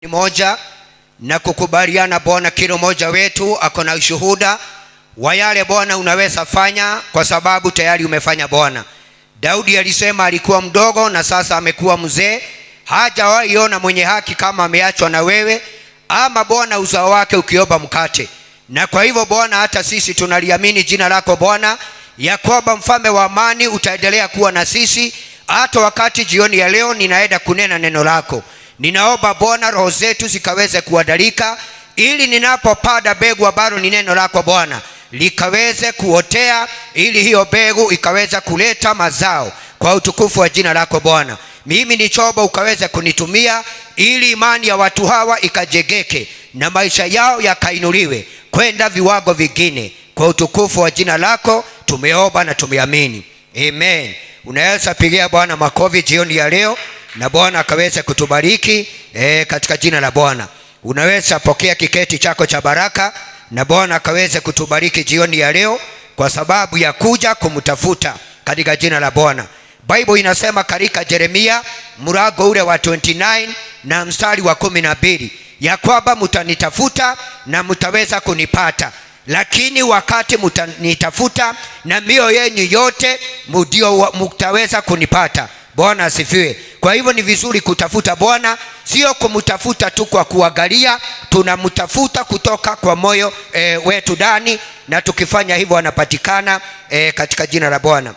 Ni moja na kukubaliana Bwana, kila mmoja wetu ako na ushuhuda wa yale Bwana unaweza fanya, kwa sababu tayari umefanya Bwana. Daudi alisema alikuwa mdogo na sasa amekuwa mzee, hajawahi ona mwenye haki kama ameachwa na wewe, ama Bwana uzao wake ukiomba mkate. Na kwa hivyo Bwana, hata sisi tunaliamini jina lako Bwana, ya kwamba mfalme wa amani utaendelea kuwa na sisi hata wakati jioni ya leo ninaenda kunena neno lako. Ninaomba Bwana roho zetu zikaweze kuadalika, ili ninapopanda mbegu ambalo ni neno lako Bwana likaweze kuotea, ili hiyo mbegu ikaweza kuleta mazao kwa utukufu wa jina lako Bwana. Mimi ni chombo ukaweze kunitumia, ili imani ya watu hawa ikajegeke na maisha yao yakainuliwe kwenda viwango vingine, kwa utukufu wa jina lako tumeomba na tumeamini, amen. Unaweza pigia Bwana makofi jioni ya leo, na Bwana akaweza kutubariki katika jina la Bwana. Unaweza pokea kiketi chako cha baraka, na Bwana akaweza kutubariki jioni ya leo kwa sababu ya kuja kumtafuta katika jina la Bwana. Bible inasema katika Yeremia mlango ule wa 29 na mstari wa 12 ya kwamba mtanitafuta na mtaweza kunipata, lakini wakati mtanitafuta na mioyo yenu yote ndio mtaweza kunipata. Bwana asifiwe. Kwa hivyo ni vizuri kutafuta Bwana, sio kumtafuta tu kwa kuangalia, tunamtafuta kutoka kwa moyo wetu ndani, na tukifanya hivyo anapatikana katika jina la Bwana.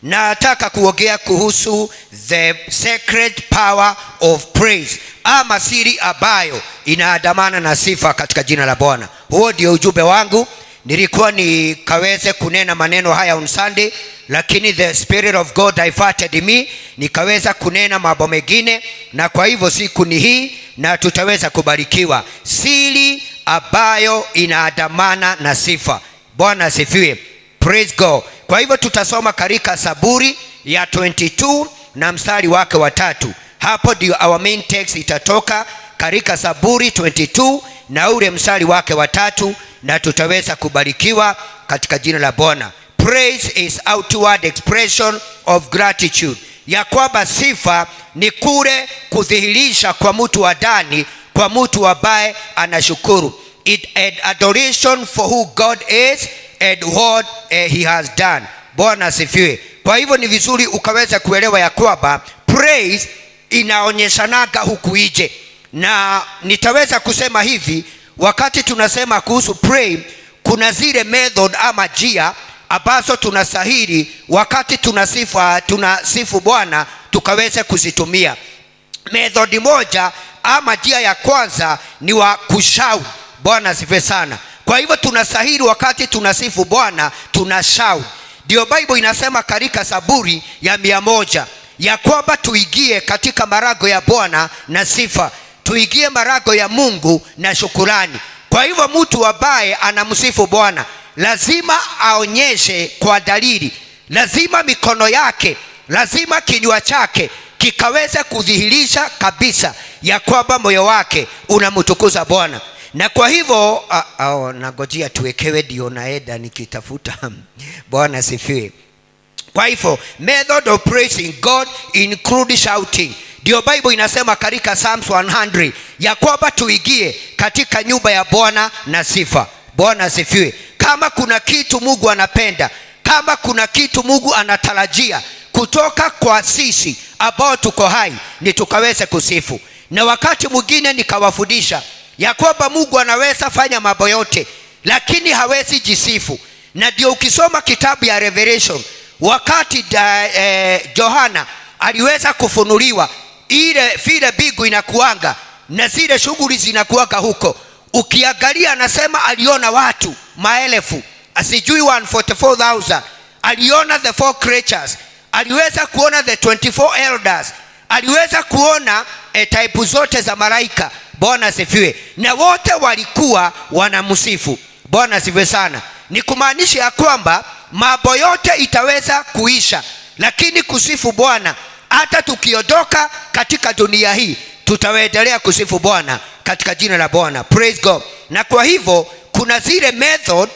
Nataka kuongea kuhusu the sacred power of praise, ama siri ambayo inaandamana na sifa katika jina la Bwana. Huo ndio ujumbe wangu. Nilikuwa nikaweze kunena maneno haya on Sunday, lakini the Spirit of God diverted me, nikaweza kunena mambo mengine, na kwa hivyo siku ni hii na tutaweza kubarikiwa. Siri ambayo inaandamana na sifa. Bwana asifiwe. Praise God. Kwa hivyo tutasoma katika Zaburi ya 22 na mstari wake wa 3. Hapo ndio our main text itatoka, katika Zaburi 22 na ule mstari wake wa 3, na tutaweza kubarikiwa katika jina la Bwana. Praise is outward expression of gratitude, ya kwamba sifa ni kule kudhihirisha kwa mtu wa ndani, kwa mtu ambaye anashukuru. It adoration for who God is and what he has done. Bwana asifiwe. Kwa hivyo ni vizuri ukaweza kuelewa ya kwamba praise inaonyeshanaga huku nje, na nitaweza kusema hivi, wakati tunasema kuhusu pray, kuna zile method ama njia ambazo tunastahili wakati tunasifu Bwana tukaweze kuzitumia. Method moja ama njia ya kwanza ni wa kushout. Bwana asifiwe sana. Kwa hivyo tunastahili wakati tunasifu Bwana tunashout. Ndio Bible inasema katika Zaburi ya 100 ya kwamba tuingie katika marago ya Bwana na sifa, tuingie marago ya Mungu na shukurani. Kwa hivyo mtu ambaye anamsifu Bwana lazima aonyeshe kwa dalili, lazima mikono yake, lazima kinywa chake kikaweza kudhihirisha kabisa ya kwamba moyo wake unamtukuza Bwana. Na kwa hivyo nangojea tuwekewe ndio naenda nikitafuta. Bwana asifiwe. Kwa hivyo method of praising God include shouting. Ndio Bible inasema katika Psalms 100 ya kwamba tuingie katika nyumba ya Bwana na sifa. Bwana asifiwe. Kama kuna kitu Mungu anapenda, kama kuna kitu Mungu anatarajia kutoka kwa sisi ambao tuko hai, ni tukaweze kusifu. Na wakati mwingine nikawafundisha ya kwamba Mungu anaweza fanya mambo yote, lakini hawezi jisifu. Na ndio ukisoma kitabu ya Revelation, wakati Yohana aliweza kufunuliwa ile vile mbingu inakuanga na zile shughuli zinakuanga huko, ukiangalia anasema aliona watu maelfu, asijui 144,000, aliona the 4 creatures, aliweza kuona the 24 elders, aliweza kuona type zote za malaika. Bwana asifiwe. Na wote walikuwa wanamsifu. Bwana asifiwe sana. Ni kumaanisha ya kwamba mambo yote itaweza kuisha, lakini kusifu Bwana, hata tukiondoka katika dunia hii tutaendelea kusifu Bwana katika jina la Bwana. Praise God. Na kwa hivyo kuna zile method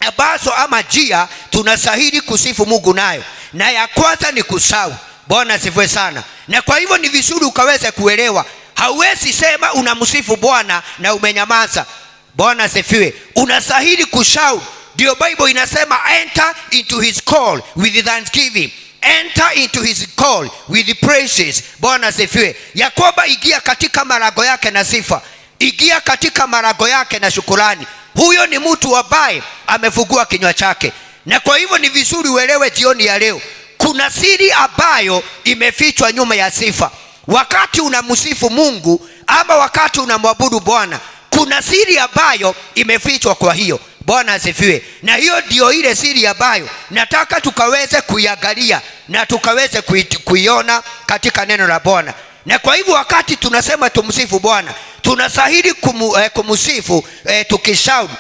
ambazo ama njia tunastahili kusifu Mungu nayo, na ya kwanza ni kusau. Bwana asifiwe sana. Na kwa hivyo ni vizuri ukaweze kuelewa Hauwezi sema unamsifu Bwana na umenyamaza. Bwana asifiwe. Unastahili kushout. Ndio Bible inasema enter into his call with thanksgiving. Enter into his call with praises. Bwana asifiwe. Yakoba, ingia katika marago yake na sifa. Ingia katika marago yake na shukrani. Huyo ni mtu ambaye amefungua kinywa chake. Na kwa hivyo ni vizuri uelewe jioni ya leo, kuna siri ambayo imefichwa nyuma ya sifa. Wakati unamsifu Mungu ama wakati unamwabudu Bwana, kuna siri ambayo imefichwa. Kwa hiyo Bwana asifiwe. Na hiyo ndio ile siri ambayo nataka tukaweze kuiangalia na tukaweze kuiona katika neno la Bwana. Na kwa hivyo wakati tunasema tumsifu Bwana, tunastahili kumsifu tukishout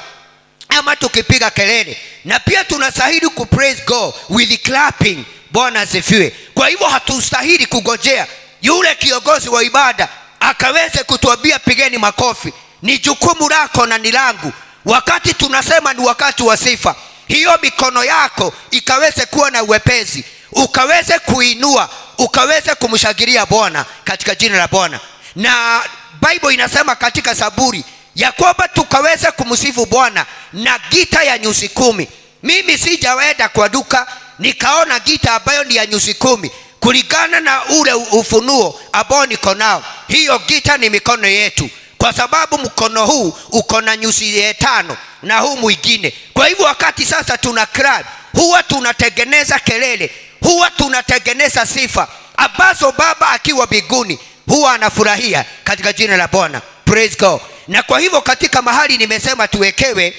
ama tukipiga kelele, na pia tunastahili kupraise God with clapping. Bwana asifiwe. Kwa hivyo hatustahili kugojea yule kiongozi wa ibada akaweze kutuambia pigeni makofi. Ni jukumu lako na ni langu. Wakati tunasema ni wakati wa sifa, hiyo mikono yako ikaweze kuwa na uwepesi, ukaweze kuinua, ukaweze kumshangilia Bwana katika jina la Bwana. Na Bible inasema katika Zaburi ya kwamba tukaweze kumsifu Bwana na gita ya nyuzi 10. Mimi sijaenda kwa duka nikaona gita ambayo ni ya nyuzi 10 kulingana na ule ufunuo ambao niko nao. Hiyo gita ni mikono yetu, kwa sababu mkono huu uko na nyuzi 5 na huu mwingine. Kwa hivyo wakati sasa tuna clap, huwa tunatengeneza kelele, huwa tunatengeneza sifa ambazo Baba akiwa mbinguni huwa anafurahia katika jina la Bwana. Praise God. Na kwa hivyo katika mahali nimesema tuwekewe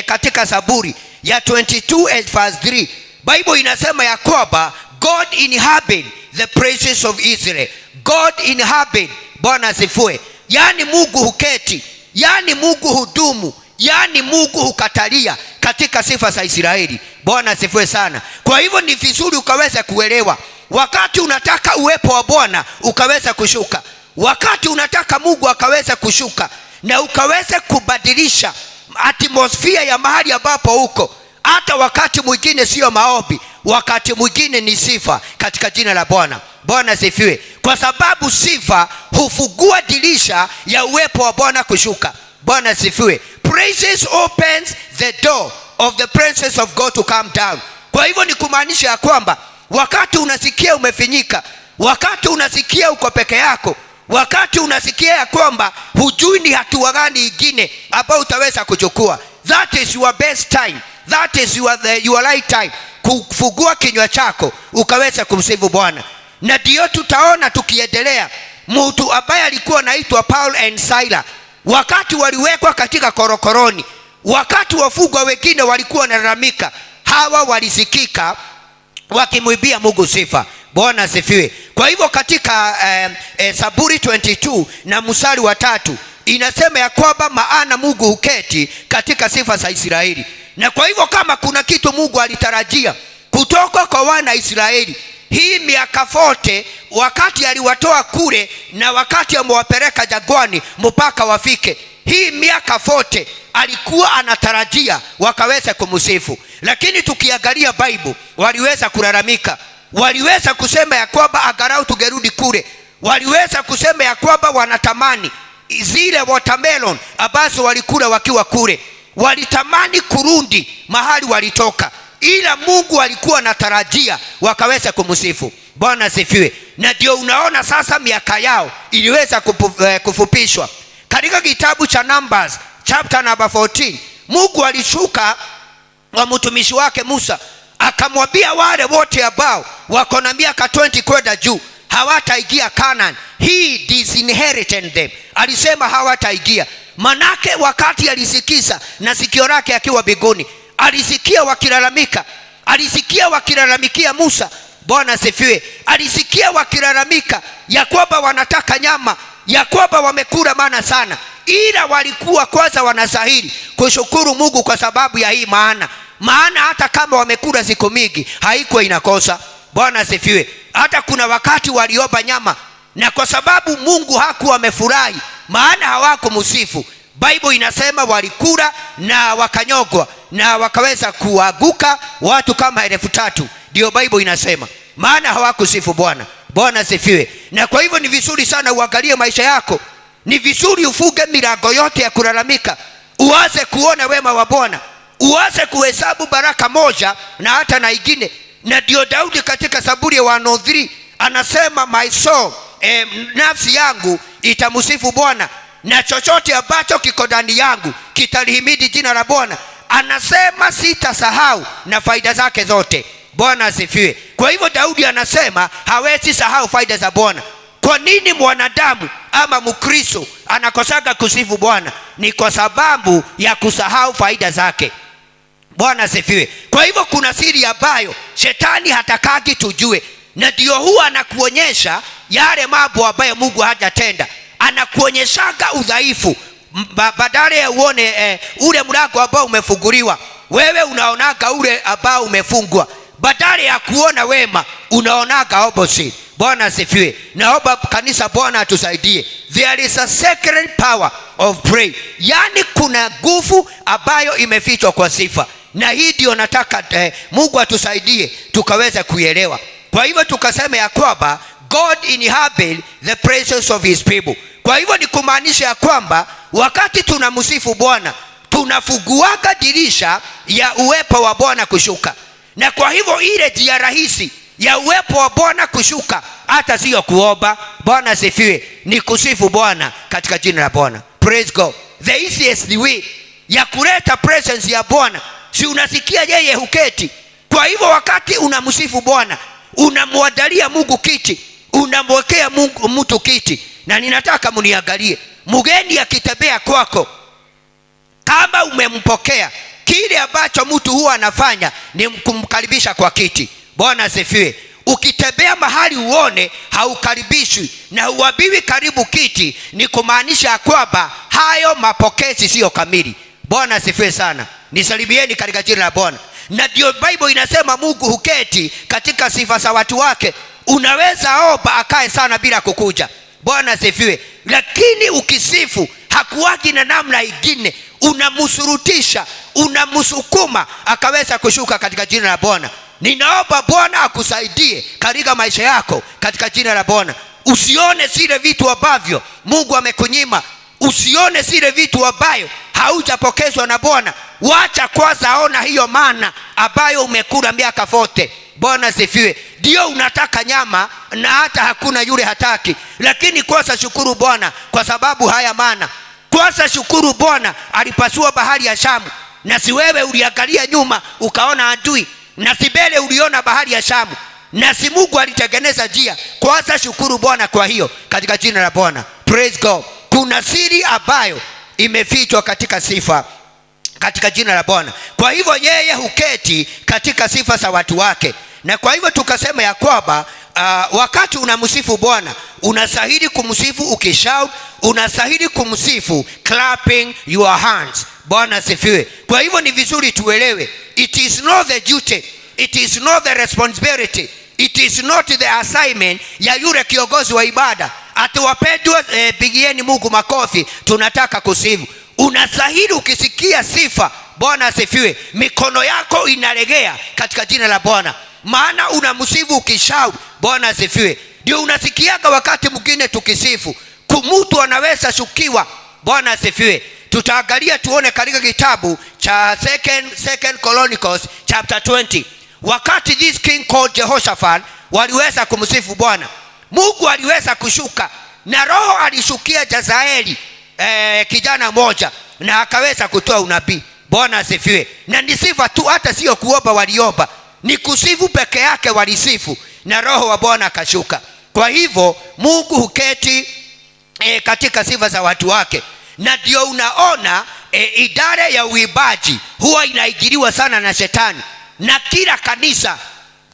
katika Zaburi ya 22 verse 3, Bible inasema ya kwamba God inhabit the praises of Israel. God inhabit. Bwana asifiwe. Yani Mungu huketi, yani Mungu hudumu, yani Mungu hukatalia katika sifa za Israeli. Bwana asifiwe sana. Kwa hivyo ni vizuri ukaweza kuelewa, wakati unataka uwepo wa Bwana ukaweza kushuka, wakati unataka Mungu akaweza kushuka na ukaweza kubadilisha atmosphere ya mahali ambapo uko. Hata wakati mwingine sio maombi, wakati mwingine ni sifa katika jina la Bwana. Bwana asifiwe. Kwa sababu sifa hufungua dirisha ya uwepo wa Bwana kushuka. Bwana asifiwe. Praises opens the door of the presence of God to come down. Kwa hivyo ni kumaanisha ya kwamba wakati unasikia umefinyika, wakati unasikia uko peke yako, wakati unasikia ya kwamba hujui ni hatua gani nyingine ambayo utaweza kuchukua, that is your best time, that is your right time kufungua kinywa chako ukaweza kumsifu Bwana. Na ndio tutaona tukiendelea mtu ambaye alikuwa anaitwa Paul and Silas, wakati waliwekwa katika korokoroni, wakati wafungwa wengine walikuwa wanalalamika, hawa walisikika wakimwimbia Mungu sifa. Bwana asifiwe. Kwa hivyo katika Zaburi 22 na mstari wa 3 inasema ya kwamba maana Mungu huketi katika sifa za Israeli. Na kwa hivyo kama kuna kitu Mungu alitarajia kutoka kwa wana Israeli hii miaka 40, wakati aliwatoa kule na wakati amewapeleka jangwani mpaka wafike, hii miaka 40 alikuwa anatarajia wakaweza kumsifu. Lakini tukiangalia Bible, waliweza kulalamika, waliweza kusema ya kwamba angalau tungerudi kule, waliweza kusema ya kwamba wanatamani zile watermelon ambazo walikula wakiwa kule, walitamani kurudi mahali walitoka, ila Mungu alikuwa anatarajia wakaweza kumsifu. Bwana asifiwe. Na ndio unaona sasa miaka yao iliweza kufupishwa. Katika kitabu cha Numbers chapter number 14, Mungu alishuka wa mtumishi wake Musa akamwambia wale wote ambao wako na miaka 20 kwenda juu hawataingia Canaan. He disinherited them. Alisema hawataingia. Manake wakati alisikiza na sikio lake akiwa mbinguni, alisikia wakilalamika, alisikia wakilalamikia Musa. Bwana asifiwe. Alisikia wakilalamika ya kwamba wanataka nyama, ya kwamba wamekula mana sana, ila walikuwa kwanza wanastahili kushukuru Mungu kwa sababu ya hii maana hata kama wamekula siku mingi haikuwa inakosa. Bwana asifiwe. Hata kuna wakati waliomba nyama, na kwa sababu Mungu hakuwa amefurahi, maana hawakumsifu, Bible inasema walikula na wakanyogwa na wakaweza kuaguka watu kama 3,000. Ndio Bible inasema, maana hawakusifu Bwana. Bwana asifiwe. Na kwa hivyo ni vizuri sana uangalie maisha yako. Ni vizuri ufunge milango yote ya kulalamika, uanze kuona wema wa Bwana, uanze kuhesabu baraka moja na hata na ingine. Na ndio Daudi katika Zaburi ya 103 anasema my soul, nafsi yangu itamsifu Bwana, na chochote ambacho kiko ndani yangu kitalihimidi jina la Bwana. Anasema sitasahau na faida zake zote. Bwana asifiwe. Kwa hivyo Daudi anasema hawezi sahau faida za Bwana. Kwa nini mwanadamu ama Mkristo anakosaga kusifu Bwana? Ni kwa sababu ya kusahau faida zake. Bwana asifiwe. Kwa hivyo kuna siri ambayo shetani hatakagi tujue, na ndio huwa anakuonyesha yale mambo ambayo Mungu hajatenda. Anakuonyeshaga udhaifu, badala ya uone ule mlango ambao umefunguliwa, wewe unaonaga ule ambao umefungwa. Badala ya kuona wema, unaonaga opposite. Bwana asifiwe. Naomba kanisa, Bwana atusaidie. There is a sacred power of prayer. Yani kuna nguvu ambayo imefichwa kwa sifa, na hii ndio nataka Mungu atusaidie tukaweza kuielewa. Kwa hivyo tukasema ya kwamba God inhabit the praises of his people. Kwa hivyo ni kumaanisha ya kwamba wakati tunamsifu Bwana, tunafunguaga dirisha ya uwepo wa Bwana kushuka. Na kwa hivyo ile njia rahisi ya uwepo wa Bwana kushuka, hata sio kuomba. Bwana asifiwe, ni kusifu Bwana katika jina la Bwana. Praise God. The easiest way ya kuleta presence ya Bwana, si unasikia yeye huketi. Kwa hivyo wakati unamsifu Bwana, unamwandalia Mungu kiti, unamwekea Mungu mtu kiti. Na ninataka mniangalie, mgeni akitembea kwako, kama umempokea, kile ambacho mtu huwa anafanya ni kumkaribisha kwa kiti. Bwana asifiwe. Ukitembea mahali uone haukaribishwi na huambiwi karibu kiti, ni kumaanisha kwamba hayo mapokezi sio kamili. Bwana asifiwe sana. Nisalimieni katika jina la Bwana. Na ndio Bible inasema Mungu huketi katika sifa za watu wake. Unaweza omba akae sana bila kukuja. Bwana asifiwe. Lakini ukisifu hakuwagi na namna ingine, unamsurutisha, unamsukuma akaweza kushuka katika jina la Bwana. Ninaomba Bwana akusaidie katika maisha yako katika jina la Bwana. Usione zile vitu ambavyo Mungu amekunyima, usione zile vitu ambayo haujapokezwa na Bwana. Wacha kwanza ona hiyo mana ambayo umekula miaka 40. Bwana asifiwe. Ndio unataka nyama na hata hakuna yule hataki, lakini kwanza shukuru Bwana kwa sababu haya mana. Kwanza shukuru Bwana alipasua bahari ya Shamu, na si wewe uliangalia nyuma ukaona adui, na si mbele uliona bahari ya Shamu, na si Mungu alitengeneza njia. Kwanza shukuru Bwana kwa hiyo katika jina la Bwana. Praise God. Kuna siri ambayo imefichwa katika sifa katika jina la Bwana. Kwa hivyo yeye huketi katika sifa za watu wake. Na kwa hivyo tukasema ya kwamba wakati unamsifu Bwana, unastahili kumsifu ukishout, unastahili kumsifu clapping your hands. Bwana asifiwe. Kwa hivyo ni vizuri tuelewe, it is not the duty, it is not the responsibility, it is not the assignment ya yule kiongozi wa ibada atuwapendwa pigieni Mungu makofi tunataka kusifu. Unastahili ukisikia sifa, Bwana asifiwe, mikono yako inalegea katika jina la Bwana, maana unamsifu ukishout. Bwana asifiwe. Ndio unasikiaga wakati mwingine tukisifu mtu anaweza shukiwa. Bwana asifiwe. Tutaangalia tuone katika kitabu cha second Chronicles chapter 20. Wakati this king called Jehoshaphat waliweza kumsifu Bwana, Mungu aliweza kushuka na roho alishukia Jazaeli kijana moja, na akaweza kutoa unabii. Bwana asifiwe. Na ni sifa tu, hata sio kuomba waliomba, ni kusifu peke yake walisifu, na roho wa Bwana akashuka. Kwa hivyo Mungu huketi katika sifa za watu wake. Na ndio unaona idara ya uibaji huwa inaingiliwa sana na shetani, na kila kanisa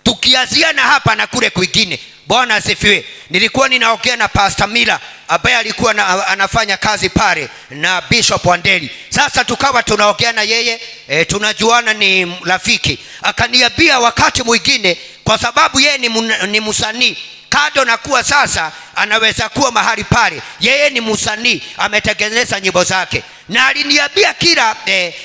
tukiaziana hapa na kule kwingine. Bwana asifiwe. Nilikuwa ninaongea na Pastor Mila ambaye alikuwa anafanya kazi pale na Bishop Wandeli. Sasa tukawa tunaongea na yeye, tunajuana, ni rafiki. Akaniambia wakati mwingine, kwa sababu yeye ni msanii, kado na kuwa sasa anaweza kuwa mahali pale, yeye ni msanii, ametengeneza nyimbo zake. Na aliniambia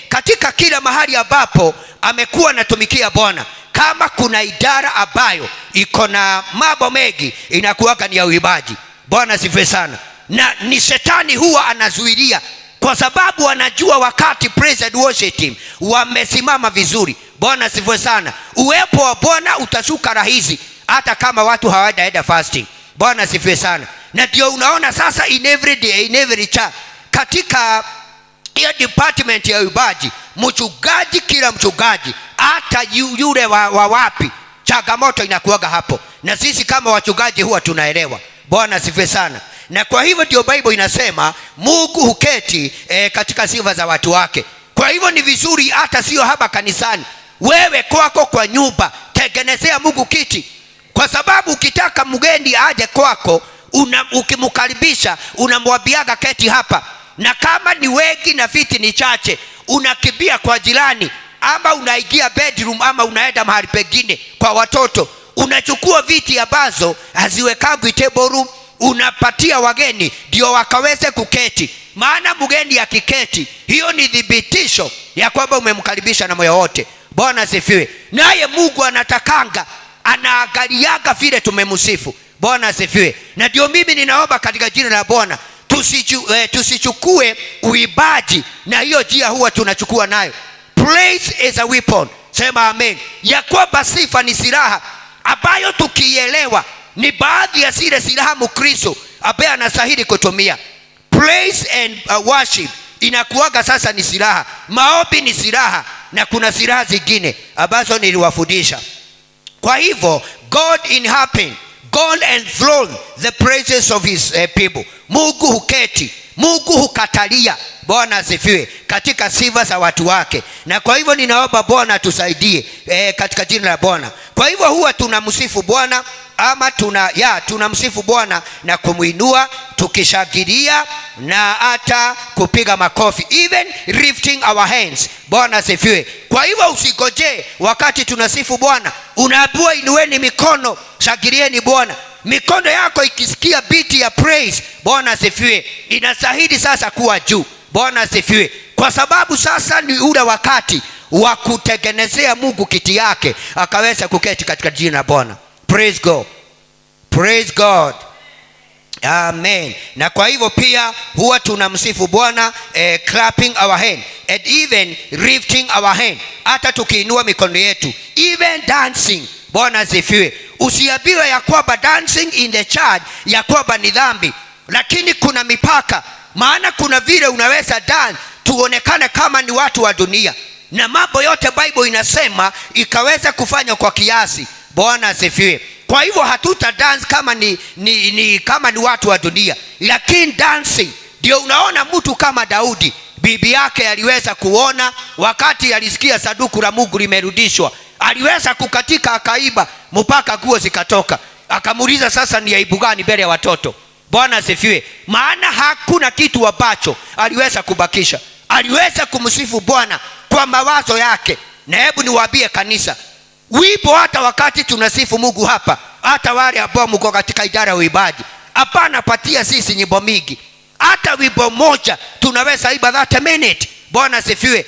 katika kila mahali ambapo amekuwa anatumikia Bwana, kama kuna idara ambayo iko na mambo mengi, inakuwa ni ya uimbaji. Bwana sifiwe sana. Na ni shetani huwa anazuilia, kwa sababu anajua wakati praise and worship team wamesimama vizuri. Bwana sifiwe sana. Uwepo wa Bwana utashuka rahisi hata kama watu hawajaenda fasting. Bwana sifiwe sana. Na ndio unaona sasa in every day, in every church, katika hiyo department ya uimbaji, mchungaji, kila mchungaji, hata yule wa wapi, changamoto inakuwaga hapo. Na sisi kama wachungaji huwa tunaelewa. Bwana sifiwe sana. Na kwa hivyo ndio Bible inasema Mungu huketi katika sifa za watu wake. Kwa hivyo ni vizuri, hata sio hapa kanisani, wewe kwako kwa nyumba tengenezea Mungu kiti. Kwa sababu ukitaka mgeni aje kwako, ukimkaribisha unamwambiaga keti hapa. Na kama ni wengi na viti ni chache, unakimbia kwa jirani, ama unaingia bedroom, ama unaenda mahali pengine kwa watoto, unachukua viti ambazo haziwekagwi table room, unapatia wageni ndio wakaweze kuketi. Maana mgeni akiketi, hiyo ni thibitisho ya kwamba umemkaribisha na moyo wote. Bwana asifiwe. Naye Mungu anatakanga, anaangaliaga vile tumemsifu. Bwana asifiwe. Na ndio mimi ninaomba katika jina la Bwana tusichukue uimbaji na hiyo njia huwa tunachukua nayo. Praise is a weapon. Sema amen. Ya kwamba sifa ni silaha ambayo tukielewa ni baadhi ya zile silaha Mkristo ambaye anastahili kutumia. Praise and worship inakuwaga sasa ni silaha. Maombi ni silaha, na kuna silaha zingine ambazo niliwafundisha. Kwa hivyo God inhabit, God enthrone the praises of his people. Mungu huketi, Mungu hukatalia. Bwana asifiwe, katika sifa za watu wake. Na kwa hivyo ninaomba Bwana tusaidie katika jina la Bwana. Kwa hivyo huwa tunamsifu Bwana, ama tunamsifu Bwana na kumuinua, tukishangilia na hata kupiga makofi, even lifting our hands. Bwana asifiwe. Kwa hivyo usigoje wakati tunasifu Bwana, unaambiwa inueni mikono, shangilieni Bwana. Mikono yako ikisikia biti ya praise, Bwana asifiwe, inastahili sasa kuwa juu. Bwana asifiwe. Kwa sababu sasa ni ule wakati wa kutengenezea Mungu kiti yake, akaweza kuketi katika jina la Bwana. Praise God. Praise God. Amen. Na kwa hivyo pia huwa tunamsifu Bwana clapping our hand and even lifting our hand, hata tukiinua mikono yetu, even dancing. Bwana asifiwe. Usiambiwe ya kwamba dancing in the church ya kwamba ni dhambi, lakini kuna mipaka. Maana kuna vile unaweza dance tuonekane kama ni watu wa dunia, na mambo yote Bible inasema ikaweza kufanya kwa kiasi. Bwana asifiwe. Kwa hivyo hatuta dance kama kama ni watu wa dunia, lakini dancing ndio unaona mtu kama Daudi, bibi yake aliweza kuona wakati alisikia sanduku la Mungu limerudishwa, aliweza kukatika akaiba mpaka nguo zikatoka. Akamuuliza, sasa ni aibu gani mbele ya watoto? Bwana asifiwe. Maana hakuna kitu ambacho aliweza kubakisha. Aliweza kumsifu Bwana kwa mawazo yake. Na hebu niwaambie kanisa, wipo hata wakati tunasifu Mungu hapa, hata wale ambao mko katika idara ya uimbaji, hapana patia sisi nyimbo mingi. Hata wimbo moja tunaweza iba 30 minutes. Bwana asifiwe.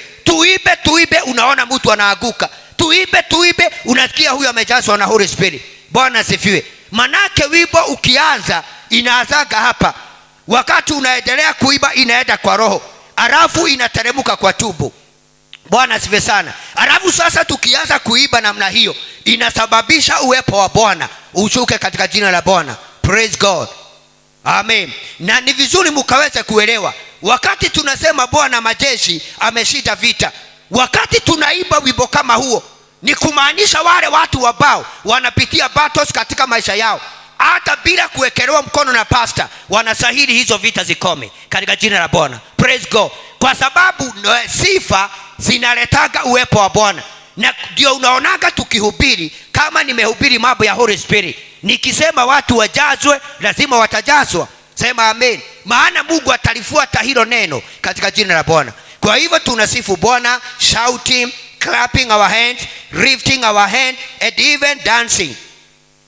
Tuibe unaona mtu anaaguka. Tuibe unasikia huyu amejazwa na Holy Spirit. Bwana asifiwe. Manake wimbo ukianza inaanzaga hapa, wakati unaendelea kuiba inaenda kwa roho, alafu inateremka kwa tumbo. Bwana asifiwe sana. Alafu sasa tukianza kuiba namna hiyo, inasababisha uwepo wa Bwana ushuke katika jina la Bwana. Praise God. Amen. Na ni vizuri mkaweze kuelewa, wakati tunasema Bwana majeshi ameshinda vita, wakati tunaimba wimbo kama huo, ni kumaanisha wale watu ambao wanapitia battles katika maisha yao, hata bila kuwekelewa mkono na pastor, wanastahili hizo vita zikome katika jina la Bwana. Praise God. Kwa sababu sifa zinaletaga uwepo wa Bwana. Na ndio unaonaga tukihubiri, kama nimehubiri mambo ya Holy Spirit, nikisema watu wajazwe, lazima watajazwa. Sema amen. Maana Mungu atalifuata hilo neno katika jina la Bwana. Kwa hivyo tunasifu Bwana, shouting, clapping our hands, lifting our hand, and even dancing.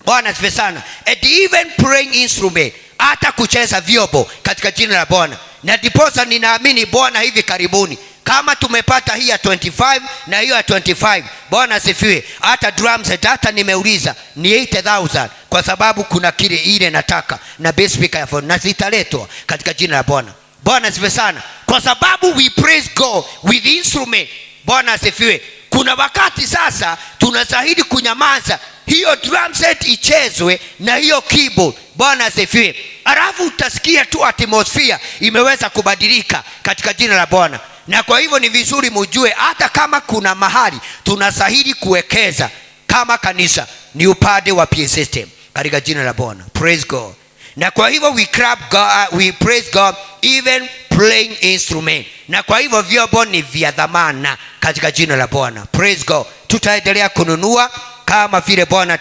Bwana asifiwe sana. And even playing instrument, hata kucheza vyombo katika jina la Bwana. Na ndiposa ninaamini Bwana hivi karibuni Kama tumepata hii ya 25 na hiyo ya 25, Bwana asifiwe. Hata drums data nimeuliza ni 80,000 kwa sababu kuna kile ile nataka na bass speaker ya phone na zitaletwa katika jina la Bwana. Bwana asifiwe sana. Kwa sababu we praise God with instrument. Bwana asifiwe. Kuna wakati sasa tunastahili kunyamaza, hiyo drum set ichezwe na hiyo keyboard. Bwana asifiwe. Alafu utasikia tu atmosphere imeweza kubadilika katika jina la Bwana. Na kwa hivyo ni vizuri mjue hata kama kuna mahali tunastahili kuwekeza kama kanisa ni upande wa PA system katika jina la Bwana. Praise God. Na kwa hivyo we clap God, we praise God even playing instrument. Na kwa hivyo vyombo ni vya dhamana katika jina la Bwana. Praise God. Tutaendelea kununua kama vile Bwana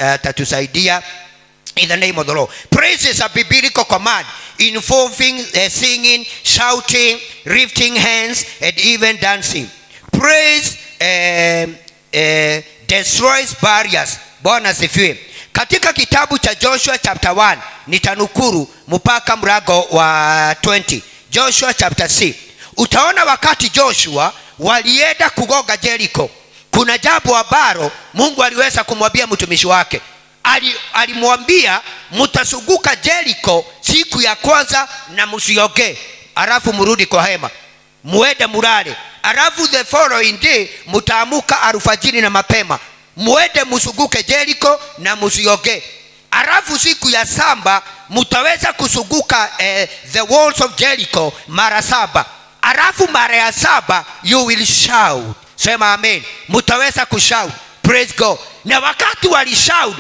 atatusaidia in the name of the Lord. Praise is a biblical command involving singing, shouting, lifting hands and even dancing. Praise destroys barriers. Bwana asifiwe. Katika kitabu cha Joshua chapter 1 nitanukuru mpaka mlango wa 20. Joshua chapter 6. Utaona wakati Joshua walienda kugonga Jericho, kuna jambo ambalo Mungu aliweza kumwambia mtumishi wake. Alimwambia mtasuguka Jericho siku ya kwanza na msioge, alafu mrudi kwa hema muende mulale, alafu the following day mtaamuka alfajiri na mapema muende musuguke Jericho na musioge, alafu siku ya saba mtaweza kusuguka the walls of Jericho mara 7, alafu mara ya 7 you will shout. Sema amen. Mtaweza kushout. Praise God. Na wakati walishout,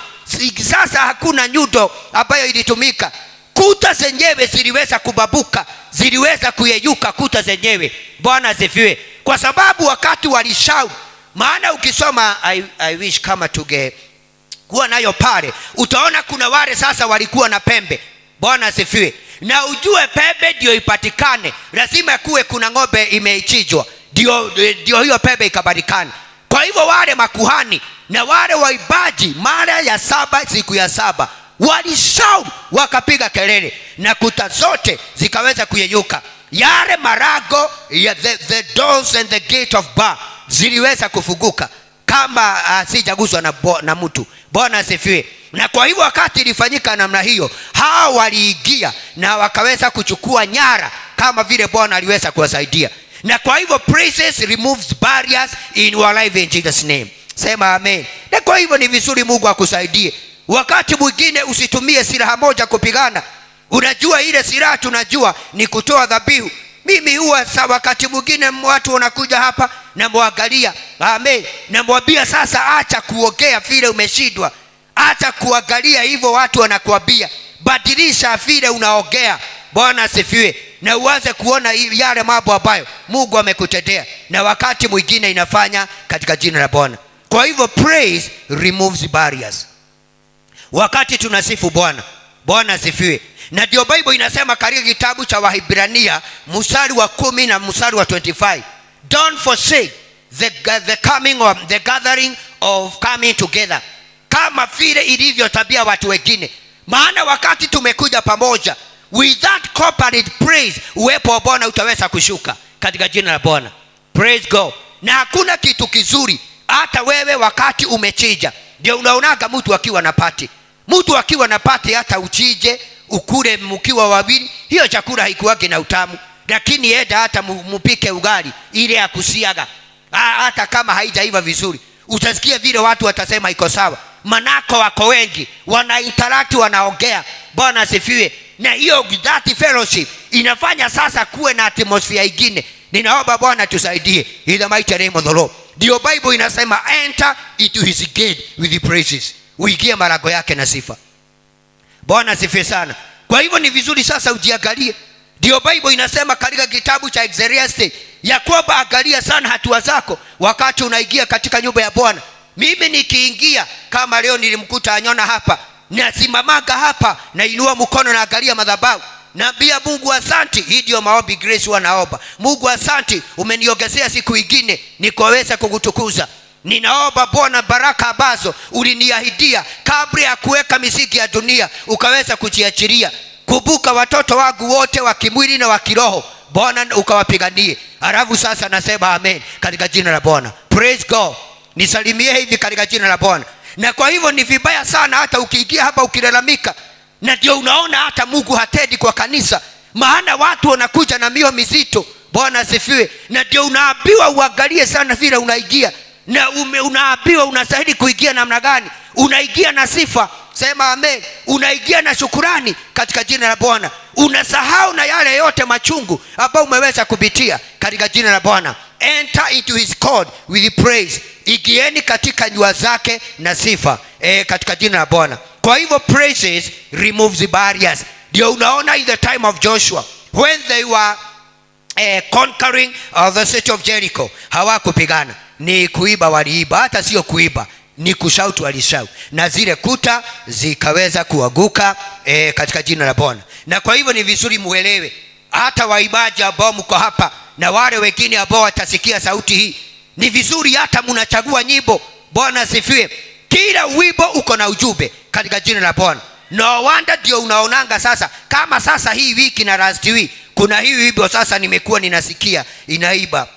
sasa hakuna nyundo ambayo ilitumika. Kuta zenyewe ziliweza kubabuka, ziliweza kuyeyuka kuta zenyewe. Bwana asifiwe. Kwa sababu wakati walishout, maana ukisoma I wish kama tuge kuwa nayo pale, utaona kuna wale sasa walikuwa na pembe. Bwana asifiwe. Na ujue pembe ndio ipatikane, lazima kuwe kuna ng'ombe imeichinjwa ndio hiyo pembe ikabarikana. Kwa hivyo wale makuhani na wale waibaji mara ya 7 siku ya 7 walishout, wakapiga kelele na kuta zote zikaweza kuyeyuka. Yale marago ya the doors and the gate of bar ziliweza kufunguka kama sijaguswa na mtu. Bwana asifiwe. Na kwa hivyo wakati ilifanyika namna hiyo, hao waliingia na wakaweza kuchukua nyara kama vile Bwana aliweza kuwasaidia. Na kwa hivyo praises removes barriers in your life in Jesus name. Sema amen. Na kwa hivyo ni vizuri Mungu akusaidie. Wakati mwingine usitumie silaha moja kupigana. Unajua ile silaha tunajua ni kutoa dhabihu. Mimi huwa wakati mwingine watu wanakuja hapa na muangalia. Amen. Na mwambia sasa acha kuongea vile umeshindwa. Acha kuangalia hivyo watu wanakuambia. Badilisha vile unaongea. Bwana asifiwe. Na uanze kuona yale mambo ambayo Mungu amekutendea na wakati mwingine inafanya katika jina la Bwana. Kwa hivyo praise removes barriers. Wakati tunasifu Bwana, Bwana asifiwe. Na ndio Bible inasema katika kitabu cha Wahibrania mstari wa 10 na mstari wa 25, don't forsake the coming of the gathering of coming together, kama vile ilivyo tabia watu wengine. Maana wakati tumekuja pamoja with that corporate praise, uwepo wa Bwana utaweza kushuka katika jina la Bwana. Praise God. Na hakuna kitu kizuri hata wewe wakati umechija. Ndio unaonaga mtu akiwa na party. Mtu akiwa na party hata uchije ukule mkiwa wawili, hiyo chakula haikuwage na utamu. Lakini eda hata mupike ugali ile ya kusiaga, hata kama haijaiva vizuri, utasikia vile watu watasema iko sawa. Manako wako wengi, wana interact, wanaongea. Bwana asifiwe. Na hiyo that fellowship inafanya sasa kuwe na atmosphere nyingine. Ninaomba Bwana tusaidie in the mighty name of the Lord. Ndio Bible inasema enter into his gate with praises. Uingie malango yake na sifa. Bwana asifiwe sana. Kwa hivyo ni vizuri sasa ujiangalie. Ndio Bible inasema katika kitabu cha Ecclesiastes ya kwamba angalia sana hatua zako wakati unaingia katika nyumba ya Bwana. Mimi nikiingia kama leo nilimkuta Anyona hapa, nasimamaga hapa na inua mkono na angalia madhabahu. Naambia Mungu asante. Hii ndio maombi Grace wanaomba. Mungu asante, umeniongezea siku nyingine nikaweza kukutukuza. Ninaomba Bwana baraka ambazo uliniahidia kabla ya kuweka misingi ya dunia ukaweza kujiachilia. Kumbuka watoto wangu wote wa kimwili na wa kiroho, Bwana ukawapiganie. Alafu sasa nasema amen katika jina la Bwana. Praise God. Nisalimie hivi katika jina la Bwana. Na kwa hivyo ni vibaya sana hata ukiingia hapa ukilalamika. Na ndio unaona hata Mungu hatendi kwa kanisa. Maana watu wanakuja na mioyo mizito. Bwana asifiwe. Na ndio unaambiwa uangalie sana vile unaingia. Na unaambiwa unastahili kuingia namna gani. Unaingia na sifa. Sema amen. Unaingia na shukurani katika jina la Bwana. Unasahau na yale yote machungu ambayo umeweza kupitia katika jina la Bwana. Enter into his court with praise. Ingieni katika nyua zake na sifa katika jina la Bwana. Kwa hivyo praises removes the barriers. Ndio unaona in the time of Joshua when they were conquering the city of Jericho, hawakupigana, ni kuiba waliiba. Hata sio kuiba, ni kushautu walishout, na zile kuta zikaweza kuanguka katika jina la Bwana. Na kwa hivyo ni vizuri muelewe, hata waibaji ambao mko hapa na wale wengine ambao watasikia sauti hii, ni vizuri hata mnachagua nyimbo. Bwana asifiwe. Kila wimbo uko na ujumbe katika jina la Bwana. No wonder ndio unaonanga sasa, kama sasa hii wiki na last week kuna hii wimbo sasa nimekuwa ninasikia inaiba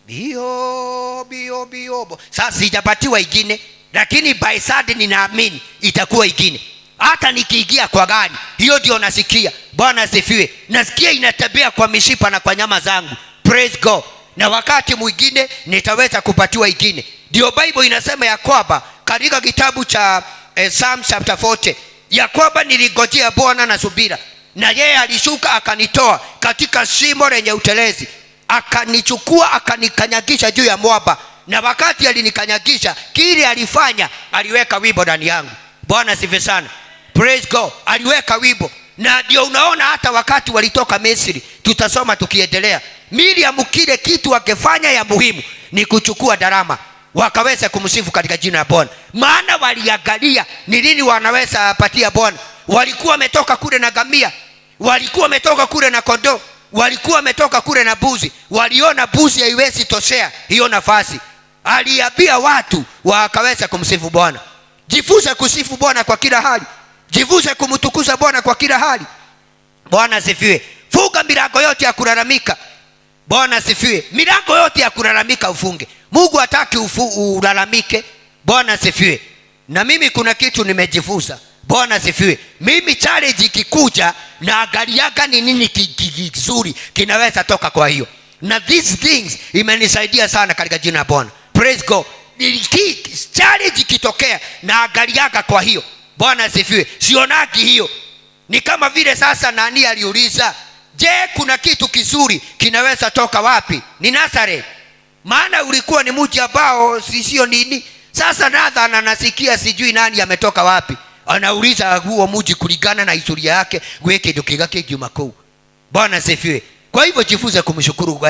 bio bio bio. Sasa sijapatiwa ingine, lakini by Sunday ninaamini itakuwa ingine. Hata nikiingia kwa gari, hiyo ndio nasikia. Bwana asifiwe. Nasikia inatembea kwa mishipa na kwa nyama zangu. Praise God. Na wakati mwingine nitaweza kupatiwa ingine. Ndio Bible inasema ya kwamba katika kitabu cha Psalm chapter 40 ya kwamba niligojea Bwana na subira, na yeye alishuka akanitoa katika shimo lenye utelezi, akanichukua akanikanyagisha juu ya mwamba. Na wakati alinikanyagisha, kile alifanya, aliweka wimbo ndani yangu. Bwana asifiwe sana. Praise God. Aliweka wimbo. Na ndio unaona hata wakati walitoka Misri, tutasoma tukiendelea, Miriam kile kitu akifanya ya muhimu ni kuchukua darama, wakaweza kumsifu katika jina la Bwana. Maana waliangalia ni nini wanaweza patia Bwana. Walikuwa wametoka kule na ngamia, walikuwa wametoka kule na kondoo, walikuwa wametoka kule na buzi. Waliona buzi haiwezi toshea hiyo nafasi, aliambia watu wakaweza kumsifu Bwana. Jifunze kusifu Bwana kwa kila hali. Jifunze kumtukuza Bwana kwa kila hali. Bwana asifiwe. Funga milango yote ya kulalamika. Bwana asifiwe. Milango yote ya kulalamika ufunge. Mungu hataki ulalamike. Bwana asifiwe. Na mimi kuna kitu nimejifunza. Bwana asifiwe. Mimi challenge ikikuja na angaliaga ni nini kizuri kinaweza toka kwa hiyo. Na these things imenisaidia sana katika jina la Bwana. Praise God. Challenge ikitokea na angaliaga kwa hiyo. Bwana asifiwe. Sionagi hiyo. Ni kama vile sasa nani aliuliza, je, kuna kitu kizuri kinaweza toka wapi? Ni Nazareth. Maana ulikuwa ni mji ambao sio nini. Sasa Nathan anasikia sijui nani ametoka wapi. Anauliza huo mji kulingana na historia yake, weke dokiga kejuma kuu. Bwana asifiwe. Kwa hivyo jifunze kumshukuru,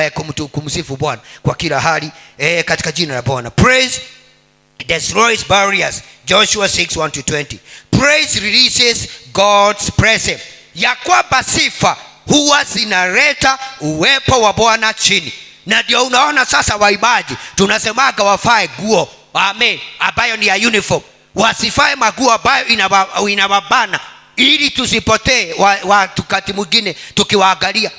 kumsifu Bwana kwa kila hali katika jina la Bwana. Praise destroys barriers. Joshua 6:1-20. Praise releases God's presence. Ya kwamba sifa huwa zinaleta uwepo wa Bwana chini. Na ndio unaona sasa waibaji tunasemaga wafae nguo, amen, ambayo ni ya uniform. Wasifae maguo ambayo inawabana ili tusipotee wakati mwingine tukiwaangalia.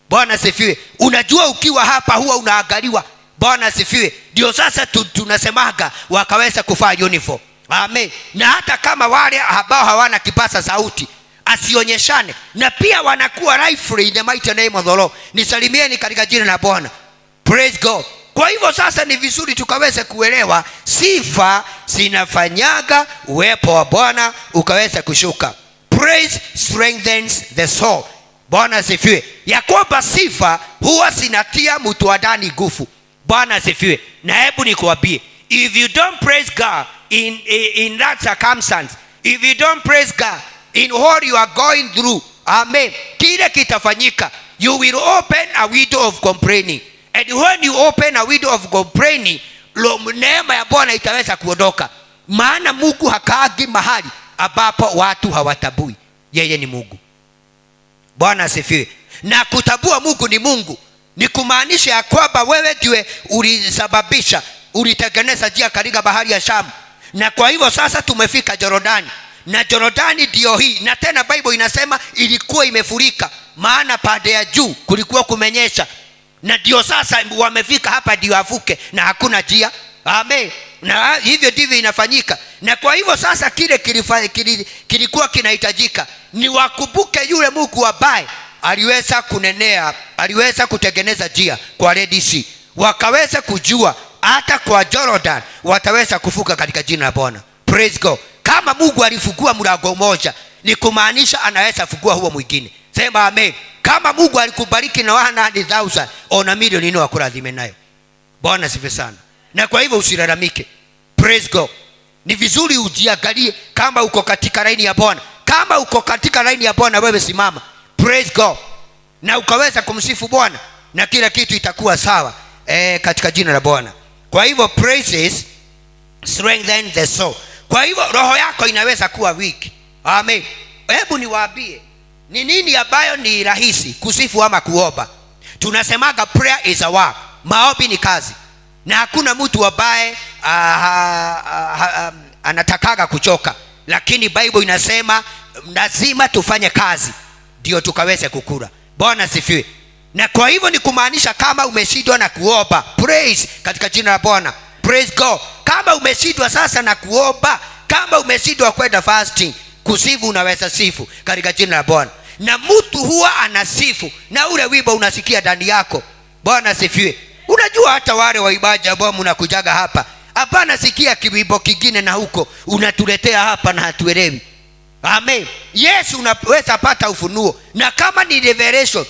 Bwana asifiwe. Unajua ukiwa hapa huwa unaangaliwa. Bwana asifiwe. Ndio sasa tunasemaga wakaweza kufaa uniform. Amen. Na hata kama wale ambao hawana kipaza sauti asionyeshane, na pia wanakuwa rightfully in the mighty name of the Lord. Nisalimieni katika jina la Bwana. Praise God. Kwa hivyo sasa ni vizuri tukaweza kuelewa sifa zinafanyaga uwepo wa Bwana ukaweza kushuka. Praise strengthens the soul. Bwana asifiwe. Ya kwamba sifa huwa zinatia mtu wa ndani nguvu. Bwana asifiwe. Na hebu nikuambie, if you don't praise God in that circumstance, if you don't praise God in what you are going through, amen, kile kitafanyika. You will open a window of complaining. And when you open a window of complaining, neema ya Bwana itaweza kuondoka. Maana Mungu hakaagi mahali ambapo watu hawatabui yeye ni Mungu. Bwana asifiwe. Na kutabua Mungu ni Mungu ni kumaanisha ya kwamba wewe ndiwe ulisababisha, ulitengeneza njia katika bahari ya Shamu. Na kwa hivyo sasa tumefika Jordani. Na Jordani ndio hii. Na tena Bible inasema ilikuwa imefurika. maana pande ya juu kulikuwa kumenyesha, na ndio sasa wamefika hapa ndio avuke na hakuna njia. Amen. Na hivyo ndivyo inafanyika. Na kwa hivyo sasa kile kilikuwa kinahitajika ni wakumbuke yule Mungu ambaye aliweza kunenea, aliweza kutengeneza njia kwa Red Sea. Wakaweza kujua hata kwa Jordan wataweza kuvuka katika jina la Bwana. Praise God. Kama Mungu alifungua mlango mmoja, ni kumaanisha anaweza fungua huo mwingine. Sema amen. Kama Mungu alikubariki na 100,000 ona milioni ni wakuradhime nayo. Bwana sifa sana. Na kwa hivyo usilalamike. Praise God. Ni vizuri ujiangalie kama uko katika laini ya Bwana. Kama uko katika laini ya Bwana, wewe simama. Praise God. Na ukaweza kumsifu Bwana na kila kitu itakuwa sawa katika jina la Bwana. Kwa hivyo praises strengthen the soul. Kwa hivyo roho yako inaweza kuwa weak. Amen. Hebu niwaambie ni nini ambayo ni rahisi, kusifu ama kuomba? Tunasemaga prayer is a work. Maombi ni kazi. Na hakuna mtu ambaye anatakaga kuchoka, lakini Bible inasema lazima tufanye kazi ndio tukaweze kukula. Bwana sifiwe. Na kwa hivyo ni kumaanisha kama umeshindwa na kuomba, praise katika jina la Bwana. Praise God. Kama umeshindwa sasa na kuomba, kama umeshindwa kwenda fasting, kusifu unaweza sifu katika jina la Bwana. Na mtu huwa anasifu na ule wimbo unasikia ndani yako. Bwana sifiwe. Unajua hata wale waibaji ambao mnakujaga hapa, hapana sikia kiwimbo kingine na huko unatuletea hapa na hatuelewi. Amen. Yesu unaweza pata ufunuo, na kama ni revelation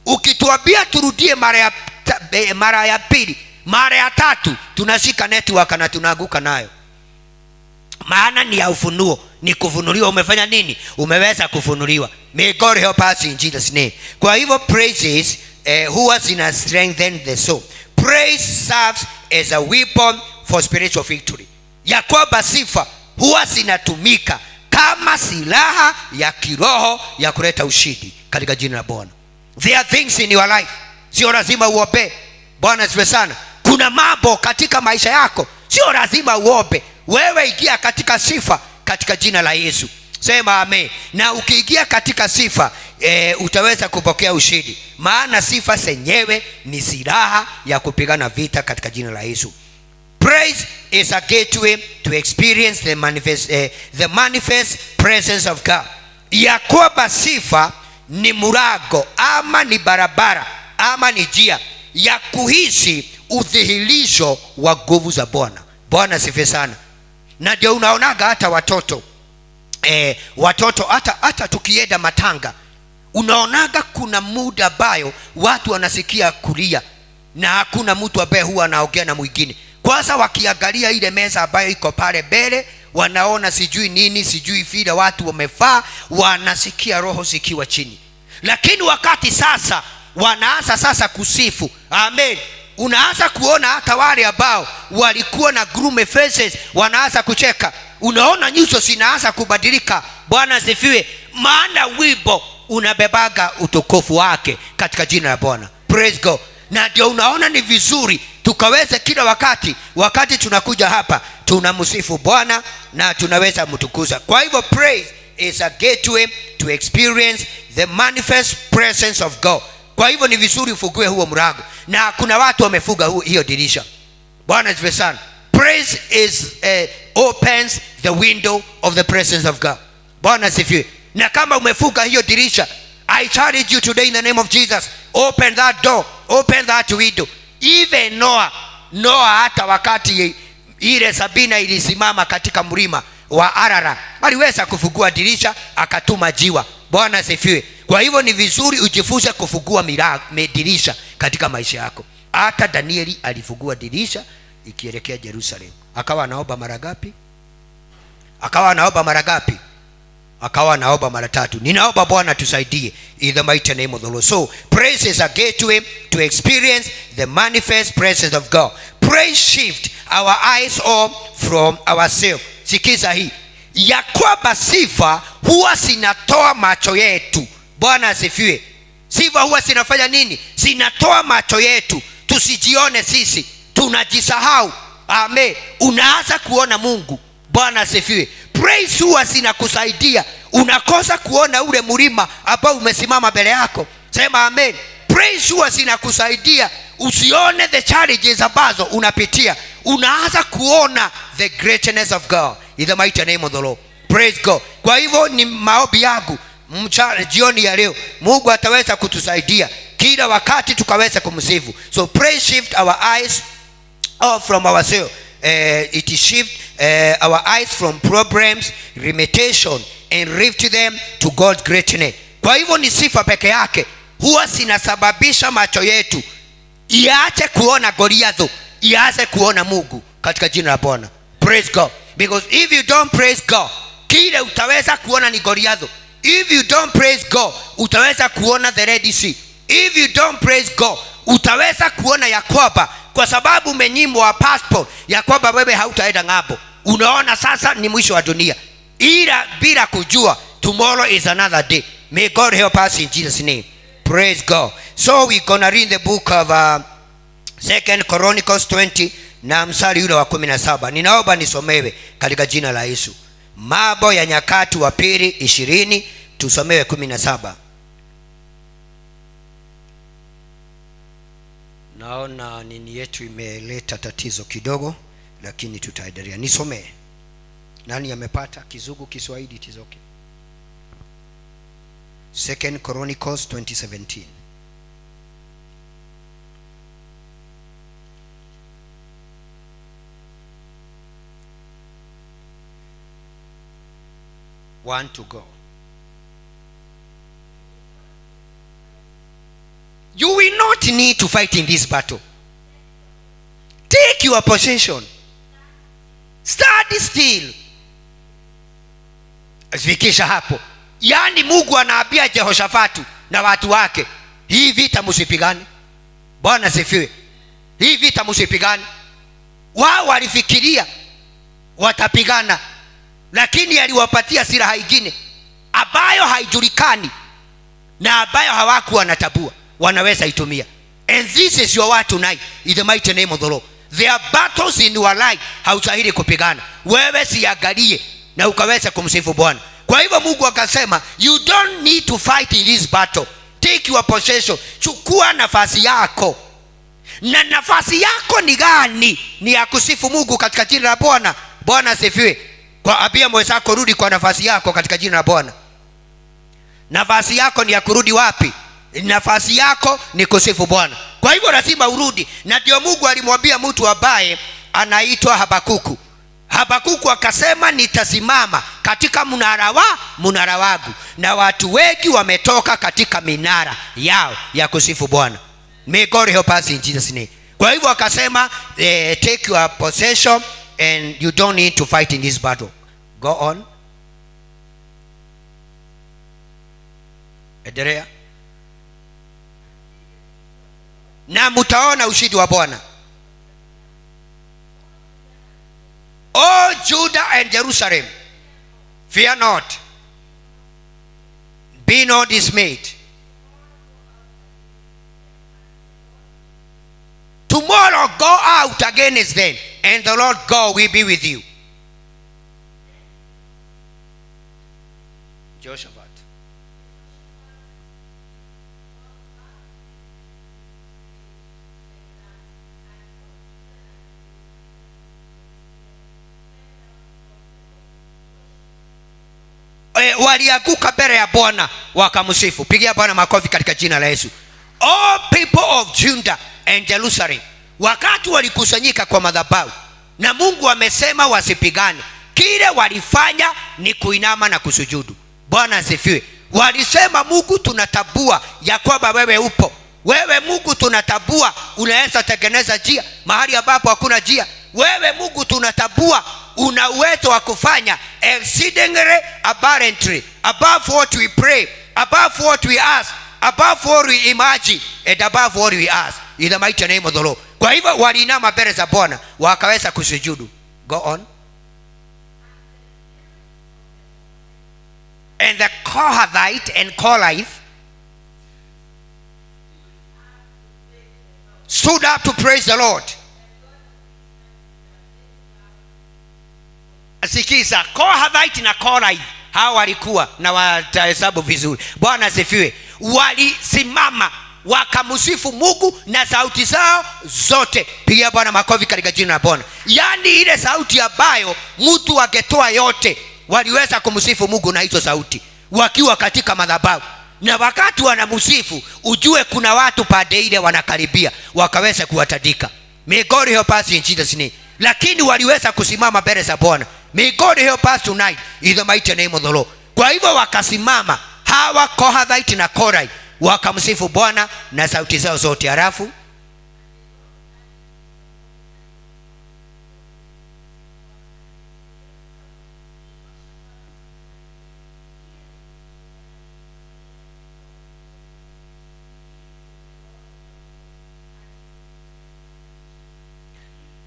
ukituambia turudie mara ya pili, mara ya tatu tunashika network na tunaanguka nayo. Maana ni ya ufunuo, ni kufunuliwa. Umefanya nini? Umeweza kufunuliwa. May God help us in Jesus name. Kwa hivyo praises huwa zina strengthen the soul. Praise serves as a weapon for spiritual victory. Ya kwamba sifa huwa zinatumika kama silaha ya kiroho ya kuleta ushindi katika jina la Bwana. There are things in your life, sio lazima uombe. Bwana sifa sana. Kuna mambo katika maisha yako sio lazima uombe. Wewe ingia katika sifa katika jina la Yesu. Sema amen. Na ukiingia katika sifa utaweza kupokea ushindi. Maana sifa zenyewe ni silaha ya kupigana vita katika jina la Yesu. Praise is a gateway to experience the manifest presence of God. Ya kwamba sifa ni mlango ama ni barabara ama ni njia ya kuhisi udhihirisho wa nguvu za Bwana. Bwana sifa sana. Na ndio unaonaga hata watoto hata tukienda matanga, unaonaga kuna muda ambayo watu wanasikia kulia na hakuna mtu ambaye huwa anaongea na mwingine. Kwanza wakiangalia ile meza ambayo iko pale mbele, wanaona sijui nini, sijui vile watu wamefaa, wanasikia roho zikiwa chini. Lakini wakati sasa wanaanza sasa kusifu, amen, unaanza kuona hata wale ambao walikuwa na gloomy faces wanaanza kucheka. Unaona nyuso zinaanza kubadilika. Bwana sifiwe. Maana wimbo unabebaga utukufu wake katika jina la Bwana. Praise God. Na ndio unaona ni vizuri tukaweze kila wakati tunakuja hapa tunamsifu Bwana na tunaweza mtukuza. Kwa hivyo praise is a gateway to experience the manifest presence of God. Kwa hivyo ni vizuri ufungue huo mlango, na kuna watu wamefunga hiyo dirisha. Bwana sifiwe sana. Praise is opens the window of the presence of God. Bwana sifiwe. Na kama umefunga hiyo dirisha, I challenge you today in the name of Jesus, open that door, open that window. Even Noah hata wakati ile Sabina ilisimama katika mlima wa Arara, aliweza kufungua dirisha akatuma jiwa. Bwana sifiwe. Kwa hivyo ni vizuri ujifunze kufungua dirisha katika maisha yako. Hata Danieli alifungua dirisha ikielekea Jerusalem. Akawa anaomba mara ngapi? Akawa anaomba mara 3. Ninaomba Bwana tusaidie in the mighty name of the Lord. So praise is a gateway to experience the manifest presence of God. Praise shift our eyes off from ourselves. Sikiza hii, ya kwamba sifa huwa zinatoa macho yetu. Bwana asifiwe. Sifa huwa zinafanya nini? Zinatoa macho yetu tusijione sisi, tunajisahau. Amen. Unaanza kuona Mungu. Bwana asifiwe. Praise huwa zinakusaidia unakosa kuona ule mlima ambao umesimama mbele yako. Sema amen. Praise huwa zinakusaidia usione the challenges ambazo unapitia, unaanza kuona the greatness of God in the mighty name of the Lord. Praise God. Kwa hivyo ni maombi yangu jioni ya leo, Mungu ataweza kutusaidia kila wakati tukaweza kumsifu. So pray shift our eyes off from ourselves. It is shift our eyes from problems, limitation, and lift them to God's greatness. Kwa hivyo ni sifa peke yake huwa sinasababisha macho yetu iache kuona Goliath, iache kuona Mungu katika jina la Bwana. Praise God. Because if you don't praise God, kile utaweza kuona ni Goliath. If you don't praise God, utaweza kuona the Red Sea. If you don't praise God, utaweza kuona ya kwamba kwa sababu umenyimwa passport ya kwamba wewe hautaenda ng'ambo. Unaona sasa ni mwisho wa dunia, ila bila kujua tomorrow is another day. May God help us in Jesus name. Praise God. So we're gonna read the book of 2 Chronicles 20 na mstari ule wa 17. Ninaomba nisomewe katika jina la Yesu. Mambo ya Nyakati wa pili 20 tusomewe 17. Naona nini yetu imeleta tatizo kidogo, lakini tutaendelea. Nisomee. Nani amepata Kizugu Kiswahili? It is okay. 2 Chronicles 20:17. Want to go. You will not need to fight in this battle. Take your possession. Stand still. Afikisha hapo. Yani Mungu anaambia Jehoshafatu na watu wake, hii vita msipigane. Bwana sifiwe. Hii vita msipigane. Wao walifikiria watapigana, lakini aliwapatia silaha nyingine ambayo haijulikani na ambayo hawakuwa wanatabua wanaweza itumia. And this is your word tonight in the mighty name of the Lord. There are battles in your life haustahili kupigana. Wewe siangalie na ukaweza kumsifu Bwana. Kwa hivyo Mungu akasema you don't need to fight in this battle. Take your possession. Chukua nafasi yako. Na nafasi yako ni gani? Ni ya kusifu Mungu katika jina la Bwana. Bwana asifiwe. Kwa abia mwenzako rudi kwa nafasi yako katika jina la Bwana. Nafasi yako ni ya kurudi wapi? Nafasi yako ni kusifu Bwana. Kwa hivyo lazima urudi. Na ndio Mungu alimwambia mtu ambaye anaitwa Habakuku. Habakuku akasema nitasimama katika mnara wangu, na watu wengi wametoka katika minara yao ya kusifu Bwana. May God help us in Jesus name. Kwa hivyo akasema take your possession and you don't need to fight in this battle. Go on. Endelea. Na mtaona ushindi wa Bwana. O Judah and Jerusalem, fear not, be not dismayed. Tomorrow go out against them, and the Lord God will be with you. Jehoshaphat. Walianguka mbele ya Bwana wakamsifu. Pigia Bwana makofi katika jina la Yesu. All people of Judah and Jerusalem, wakati walikusanyika kwa madhabahu na Mungu amesema wasipigane, kile walifanya ni kuinama na kusujudu. Bwana asifiwe. Walisema Mungu tunatabua ya kwamba wewe upo. Wewe Mungu tunatabua unaweza tengeneza njia mahali ambapo hakuna njia. Wewe Mungu tunatabua una uwezo wa kufanya exceedingly abundantly above what we pray, above what we ask, above what we imagine, and above what we ask, in the mighty name of the Lord. Kwa hivyo walinama mbele za Bwana wakaweza kusujudu. Go on. And the Kohathite and Korahite stood up to praise the Lord. Sikiza, Kohathite na Korahite hao walikuwa na watahesabu vizuri. Bwana asifiwe. Walisimama wakamsifu Mungu na sauti zao zote. Pigia Bwana makofi katika jina la Bwana. Yaani ile sauti ambayo mtu angetoa yote, waliweza kumsifu Mungu na hizo sauti wakiwa katika madhabahu. Na wakati wanamsifu, ujue kuna watu pande ile wanakaribia, wakaweza kuwatadika. May God help us in Jesus name. Lakini waliweza kusimama mbele za Bwana. May God help us tonight in the mighty name of the Lord. Kwa hivyo wakasimama hawa Kohathite na Korah, wakamsifu Bwana na sauti zao zote. Halafu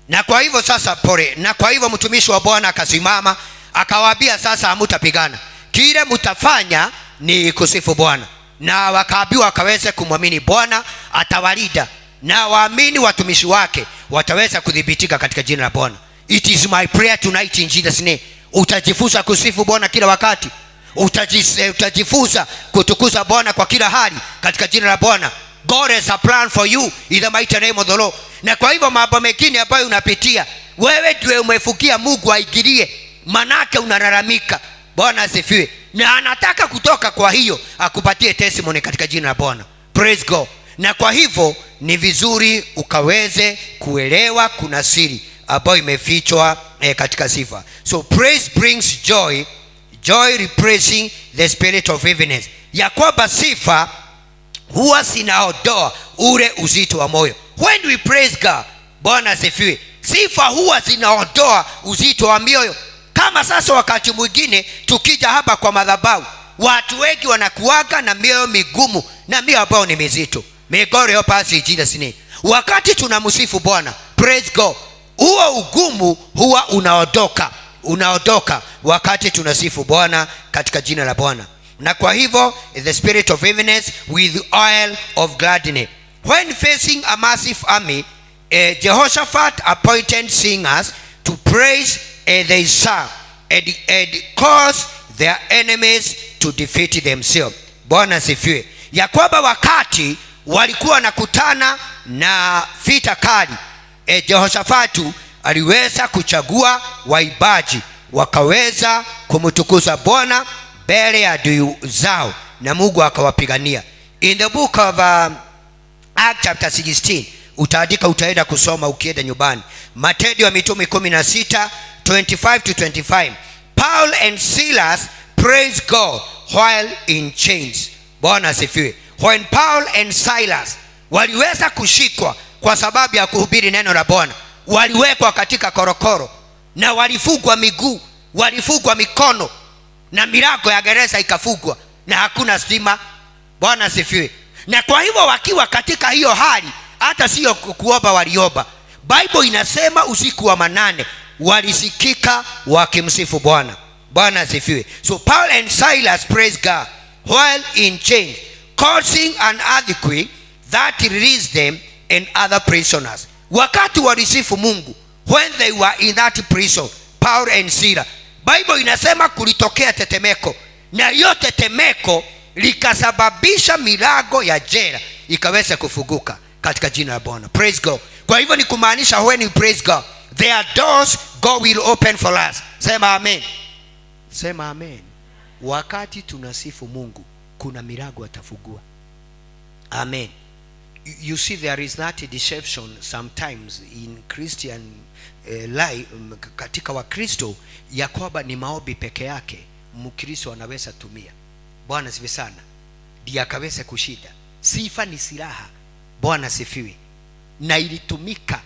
na kwa hivyo sasa na kwa hivyo mtumishi wa Bwana akasimama akawaambia, sasa hamtapigana, kile mtafanya ni kusifu Bwana. Na wakaambiwa wakaweze kumwamini Bwana atawalinda, na waamini watumishi wake wataweza kudhibitika katika jina la Bwana. It is my prayer tonight in Jesus name. Utajifunza kusifu Bwana kila wakati. Utajifunza kutukuza Bwana kwa kila hali katika jina la Bwana. God has a plan for you in the mighty name of the Lord. Na kwa hivyo mambo mengine ambayo unapitia, wewe ndiye umefukia Mungu aingilie, manake unalalamika. Bwana asifiwe. Na anataka kutoka kwa hiyo akupatie testimony katika jina la Bwana. Praise God. Na kwa hivyo ni vizuri ukaweze kuelewa kuna siri ambayo imefichwa katika sifa. So praise brings joy, joy replacing the spirit of heaviness. Ya kwamba sifa huwa zinaondoa ule uzito wa moyo. When we praise God, Bwana asifiwe, sifa huwa zinaondoa uzito wa mioyo. Kama sasa wakati mwingine tukija hapa kwa madhabahu, watu wengi wanakuaga na mioyo migumu na mioyo ambao ni mizito. May God help us in Jesus name. Wakati tunamsifu Bwana, praise God, huo ugumu huwa unaondoka wakati tunasifu Bwana katika jina la Bwana. Na kwa hivyo the spirit of heaviness with oil of gladness. When facing a massive army, Jehoshaphat appointed singers to praise their song and cause their enemies to defeat themselves. Bwana asifiwe. Ya kwamba wakati walikuwa nakutana na vita kali, Jehoshafatu aliweza kuchagua waibaji wakaweza kumtukuza Bwana mbele ya adui zao, na Mungu akawapigania. In the book of Acts chapter 16, utaenda kusoma ukienda nyumbani. Matendo ya Mitume 16:25 to 25. Paul and Silas praised God while in chains. Bwana asifiwe. When Paul and Silas waliweza kushikwa kwa sababu ya kuhubiri neno la Bwana, waliwekwa katika korokoro na walifungwa miguu, walifungwa mikono, na milango ya gereza ikafungwa na hakuna stima. Bwana asifiwe. Na kwa hivyo wakiwa katika hiyo hali, hata sio kuomba waliomba. Bible inasema usiku wa manane walisikika wakimsifu Bwana. Bwana asifiwe. So Paul and Silas praised God while in chains, causing an earthquake that released them and other prisoners. Wakati walisifu Mungu, when they were in that prison, Paul and Silas, Bible inasema kulitokea tetemeko, na hiyo tetemeko likasababisha milango ya jela ikaweza kufunguka katika jina la Bwana. Praise God. Kwa hivyo ni kumaanisha when we praise God, there are doors God will open for us. Sema amen. Sema amen. Wakati tunasifu Mungu, kuna milango atafungua. Amen. You see, there is that deception sometimes in Christian life, katika Wakristo, ya kwamba ni maombi peke yake Mkristo anaweza tumia. Bwana sifi sana, ndiye akaweza kushinda. Sifa ni silaha. Bwana sifiwe. Na ilitumika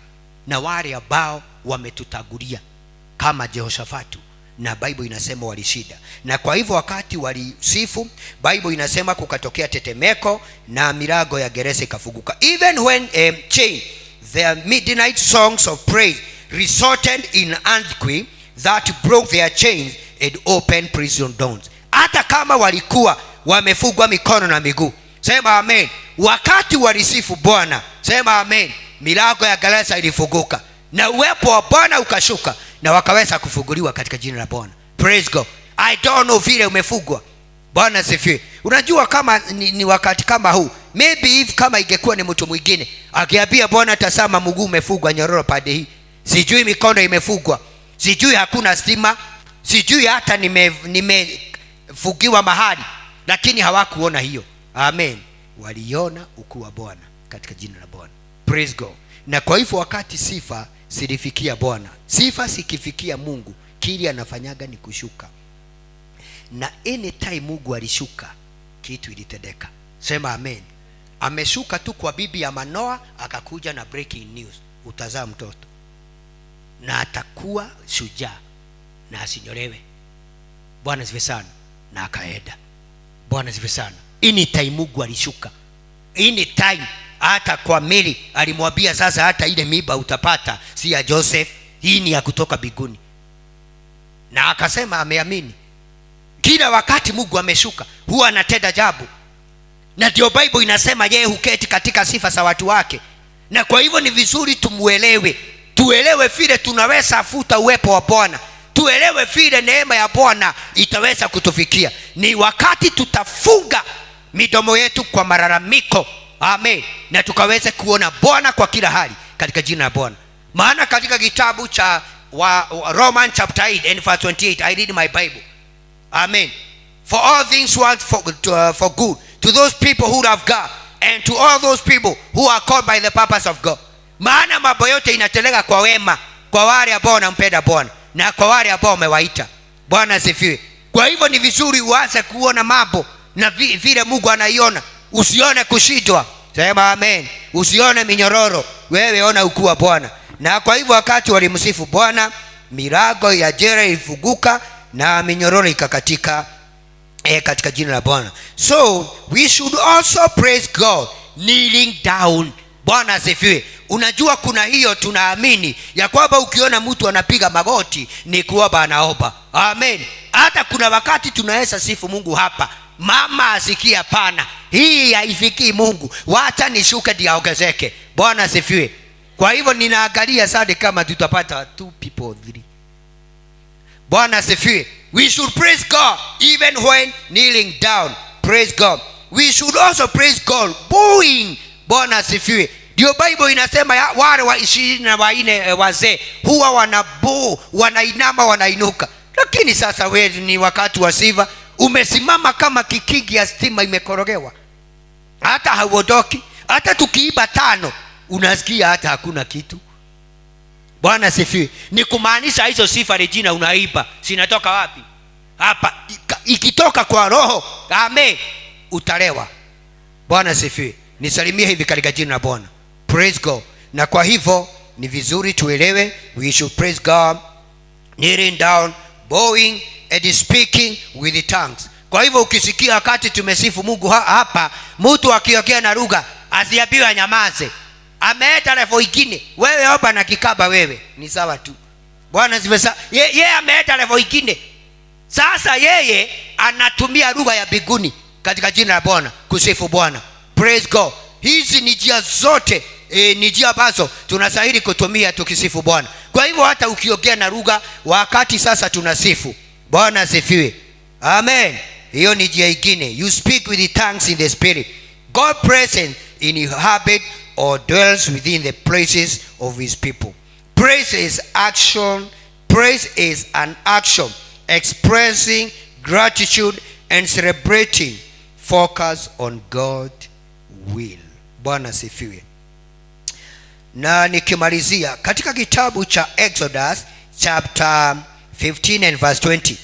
na wale ambao wametutagulia kama Jehoshafatu, na Bible inasema walishinda. Na kwa hivyo wakati walisifu, Bible inasema kukatokea tetemeko na milango ya gereza ikafunguka. Even when their midnight songs of praise resulted in earthquake that broke their chains and opened prison doors. Hata kama walikuwa wamefungwa mikono na miguu, sema amen, wakati walisifu Bwana, sema amen, milango ya gereza ilifunguka na uwepo wa Bwana ukashuka na wakaweza kufunguliwa katika jina la Bwana. Praise God. I don't know vile umefugwa. Bwana asifiwe. Unajua kama ni wakati kama huu, maybe if kama ingekuwa ni mtu mwingine akiambia Bwana tazama mguu umefugwa nyororo pande hii, sijui mikono imefugwa, sijui hakuna stima, sijui hata nimefugiwa mahali, lakini hawakuona hiyo. Amen. Waliona ukuu wa Bwana katika jina la Bwana. Praise God. Na kwa hivyo wakati sifa silifikia Bwana, sifa sikifikia Mungu, kile anafanyaga ni kushuka. Na anytime Mungu alishuka, kitu ilitendeka. Sema amen. Ameshuka tu kwa bibi ya Manoa, akakuja na breaking news, utazaa mtoto na atakuwa shujaa na asinyolewe. Bwana asifiwe sana. Na akaenda. Bwana asifiwe sana. Anytime Mungu alishuka, anytime. Hata kwa Mary alimwambia sasa hata ile mimba utapata si ya Joseph, hii ni ya kutoka biguni. Na akasema ameamini. Kila wakati Mungu ameshuka huwa anatenda jambo. Na ndio Bible inasema yeye huketi katika sifa za watu wake. Na kwa hivyo ni vizuri tumuelewe. Tuelewe vile tunaweza afuta uwepo wa Bwana. Tuelewe vile neema ya Bwana itaweza kutufikia. Ni wakati tutafunga midomo yetu kwa malalamiko. Amen. Na tukaweze kuona Bwana kwa kila hali katika jina la Bwana. Maana katika kitabu cha Roman chapter 8 and verse 28, I read my Bible. Amen. For all things work for good to those people who love God and to all those people who are called by the purpose of God. Maana mambo yote inateleka kwa wema kwa wale ambao wanampenda Bwana na kwa wale ambao wamewaita. Bwana asifiwe. Kwa hivyo ni vizuri uanze kuona mambo na vile Mungu anaiona. Usione kushindwa. Sema amen. Usione minyororo. Wewe ona ukuu wa Bwana. Na kwa hivyo wakati walimsifu Bwana, milango ya jela ilifunguka na minyororo ikakatika katika jina la Bwana. So we should also praise God kneeling down. Bwana asifiwe. Unajua kuna hiyo tunaamini ya kwamba ukiona mtu anapiga magoti ni kuomba anaomba. Amen. Hata kuna wakati tunaweza sifu Mungu hapa, mama asikia hapana, hii haifikii Mungu, wacha nishuke ndio aongezeke. Bwana asifiwe. Kwa hivyo ninaangalia sasa kama tutapata 2 people 3. Bwana asifiwe. We should praise God even when kneeling down. Praise God. We should also praise God bowing. Bwana asifiwe. Ndio Bible inasema wale wa 24 wazee huwa wanabow, wanainama, wanainuka. Lakini sasa wewe ni wakati wa sifa, umesimama kama kikingi ya stima imekorogewa. Hata hauondoki. Hata tukiiba 5 unasikia hata hakuna kitu. Bwana asifiwe. Ni kumaanisha hizo sifa Regina unaiba sinatoka wapi? Hapa ikitoka kwa roho. Amen. Utalewa. Bwana asifiwe. Nisalimie hivi katika jina la Bwana. Praise God. Na kwa hivyo ni vizuri tuelewe, we should praise God kneeling down, bowing and speaking with the tongues. Kwa hivyo ukisikia wakati tumesifu Mungu hapa, mtu akiongea na lugha asiambiwe anyamaze. Ameeta level nyingine. Wewe omba na kikaba wewe ni sawa tu. Bwana asifiwe. Yeye ameeta level nyingine. Sasa yeye anatumia lugha ya biguni katika jina la Bwana kusifu Bwana. Praise God. Hizi ni njia zote ni njia ambazo tunastahili kutumia tukisifu Bwana. Kwa hivyo hata ukiongea na lugha wakati sasa tunasifu Bwana asifiwe. Amen. Hiyo ni njia nyingine. You speak with the tongues in the spirit. God present in inhabit or dwells within the places of his people. Praise is action. Praise is an action expressing gratitude and celebrating focus on God will. Bwana asifiwe. Na nikimalizia katika kitabu cha Exodus chapter 15 and verse 20,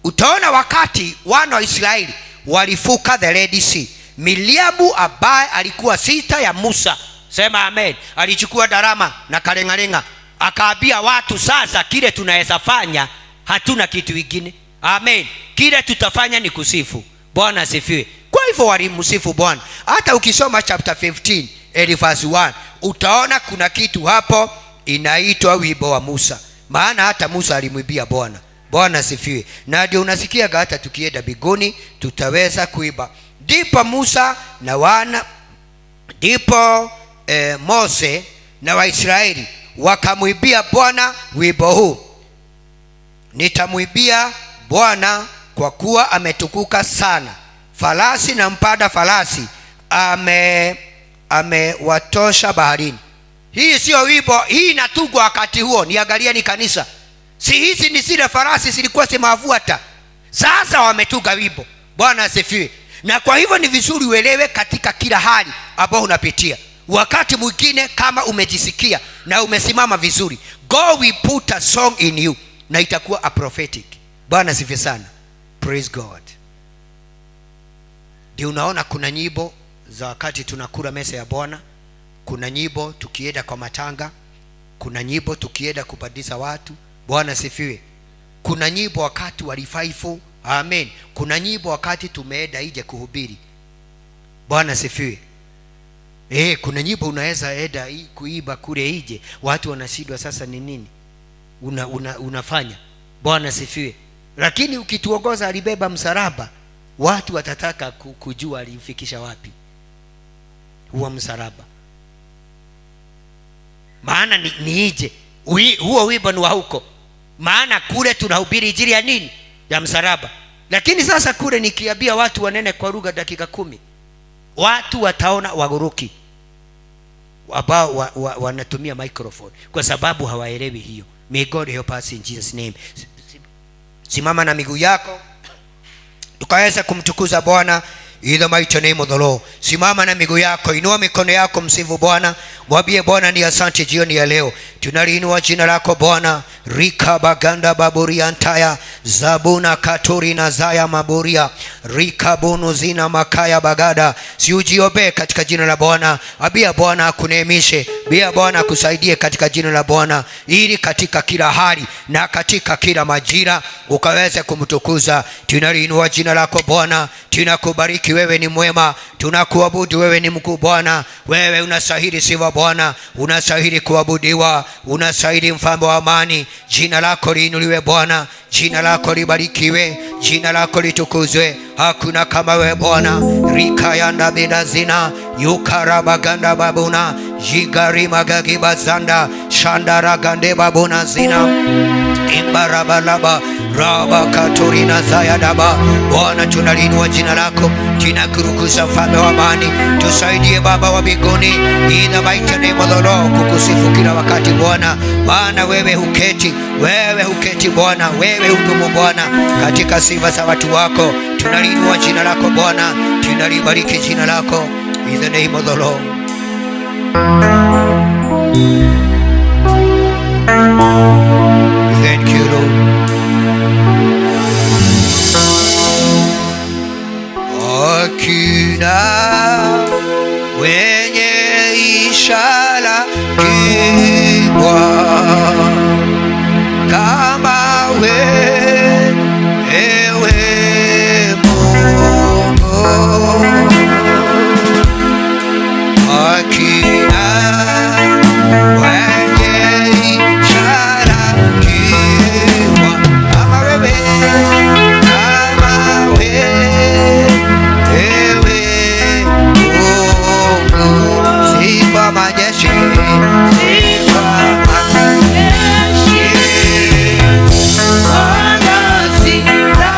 utaona wakati wana wa Israeli walifuka the Red Sea, Miriamu ambaye alikuwa sita ya Musa, sema amen, alichukua darama na kalengalenga akaambia watu sasa kile tunaweza fanya, hatuna kitu kingine. Amen. Kile tutafanya ni kusifu. Bwana asifiwe. Kwa hivyo walimsifu Bwana. Hata ukisoma chapter 15 verse 1 utaona kuna kitu hapo inaitwa wimbo wa Musa. Maana hata Musa alimwimbia Bwana. Bwana asifiwe. Na ndio unasikia hata tukienda biguni tutaweza kuimba. Ndipo Musa na wana ndipo Mose na Waisraeli wakamwimbia Bwana wimbo huu. Nitamwimbia Bwana kwa kuwa ametukuka sana. Farasi na mpanda farasi amewatosha baharini. Hii sio wimbo, hii inatugwa wakati huo. Niangalieni kanisa, si hizi ni zile farasi zilikuwa zimewafuata. Sasa wametuga wimbo. Bwana asifiwe. Na kwa hivyo ni vizuri uelewe katika kila hali ambayo unapitia. Wakati mwingine kama umejisikia na umesimama vizuri, God will put a song in you na itakuwa a prophetic. Bwana asifiwe sana. Praise God. Ndio unaona kuna nyimbo za wakati tunakula meza ya Bwana, kuna nyimbo tukienda kwa matanga, kuna nyimbo tukienda kubadilisha watu. Bwana asifiwe. Kuna nyimbo wakati wa revival. Amen. Kuna nyimbo wakati tumeenda nje kuhubiri. Bwana asifiwe. Kuna nyimbo unaweza enda kuiba kule nje, watu wanashindwa sasa ni nini unafanya. Bwana asifiwe. Lakini ukituongoza alibeba msalaba, watu watataka kujua alimfikisha wapi huo msalaba. Maana ni nje, huo wimbo ni wa huko. Maana kule tunahubiri injili ya nini? Ya msalaba. Lakini sasa kule nikiambia watu wanene kwa lugha dakika 10, watu wataona waguruki ambao wanatumia microphone kwa sababu hawaelewi hiyo. May God help us in Jesus name. Simama na miguu yako tukaweza kumtukuza Bwana in the mighty name of the Lord. Simama na miguu yako, inua mikono yako, msifu Bwana, mwambie Bwana ni asante jioni ya leo. Tunaliinua jina lako Bwana. Rika baganda baburia antaya zabuna katuri na zaya maburia rika bunu zina makaya bagada. Si ujiobe katika jina la Bwana. Abia Bwana akuneemishe, bia Bwana akusaidie katika jina la Bwana, ili katika kila hali na katika kila majira ukaweze kumtukuza. Tunaliinua jina lako Bwana, tunakubariki, wewe ni mwema, tunakuabudu, wewe ni mkuu Bwana. Wewe unastahili sifa Bwana, unastahili kuabudiwa, unastahili mfalme wa amani. Jina lako liinuliwe Bwana, jina lako libarikiwe, jina lako litukuzwe. Hakuna kama wewe Bwana. Rika yanda bidazina yukarabaganda babuna jigari magagi bazanda shandara gande babuna zina imbarabalaba raba katurina zayadaba. Bwana tunaliinua jina lako, tunakurukuza mfalme wa amani. Tusaidie Baba wa mbinguni in the mighty name of the Lord, kukusifu kila wakati Bwana. Maana wewe huketi Bwana, wewe hudumu Bwana katika sifa za watu wako. Tunaliinua jina lako Bwana, tunalibariki jina lako in the name of the Lord. Thank you Lord. Hakuna wenye ishara kubwa kama wewe Mungu. Hakuna wenye ishara kubwa kama wewe, sifa majeshi, sifa majeshi, Bwana sifa,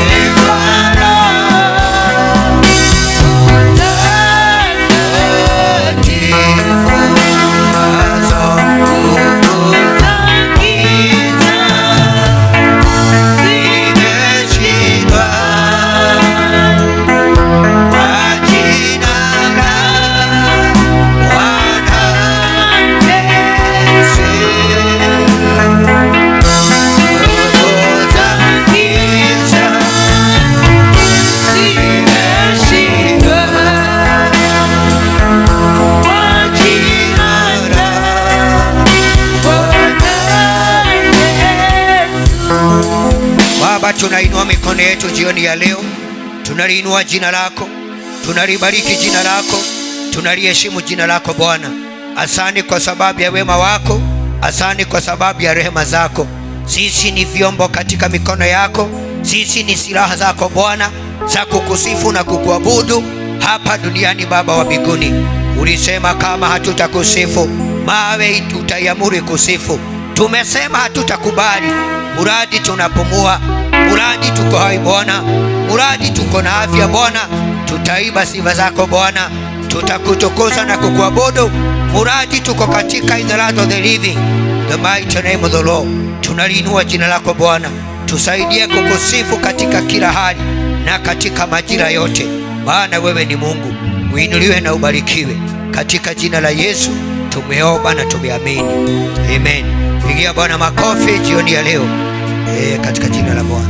sifa na utakatifu nazo nguvu za giza zimeshindwa. Baba, tunainua mikono yetu jioni ya leo, tunaliinua jina lako, tunalibariki jina lako, tunaliheshimu jina lako Bwana. Asante kwa sababu ya wema wako, asante kwa sababu ya rehema zako. Sisi ni vyombo katika mikono yako, sisi ni silaha zako Bwana za kukusifu na kukuabudu hapa duniani. Baba wa mbinguni, ulisema kama hatutakusifu mawe utaiamuru kusifu. Tumesema hatutakubali muradi tunapumua, muradi tuko hai Bwana, muradi tuko na afya Bwana, tutaiba sifa zako Bwana, tutakutukuza na kukuabudu muradi tuko katika in the land of the living. The mighty name of the Lord. Tunaliinua jina lako Bwana, tusaidie kukusifu katika kila hali na katika majira yote, maana wewe ni Mungu. Uinuliwe na ubarikiwe katika jina la Yesu tumeomba na tumeamini, amen. Pigia Bwana makofi jioni ya leo katika jina la Bwana.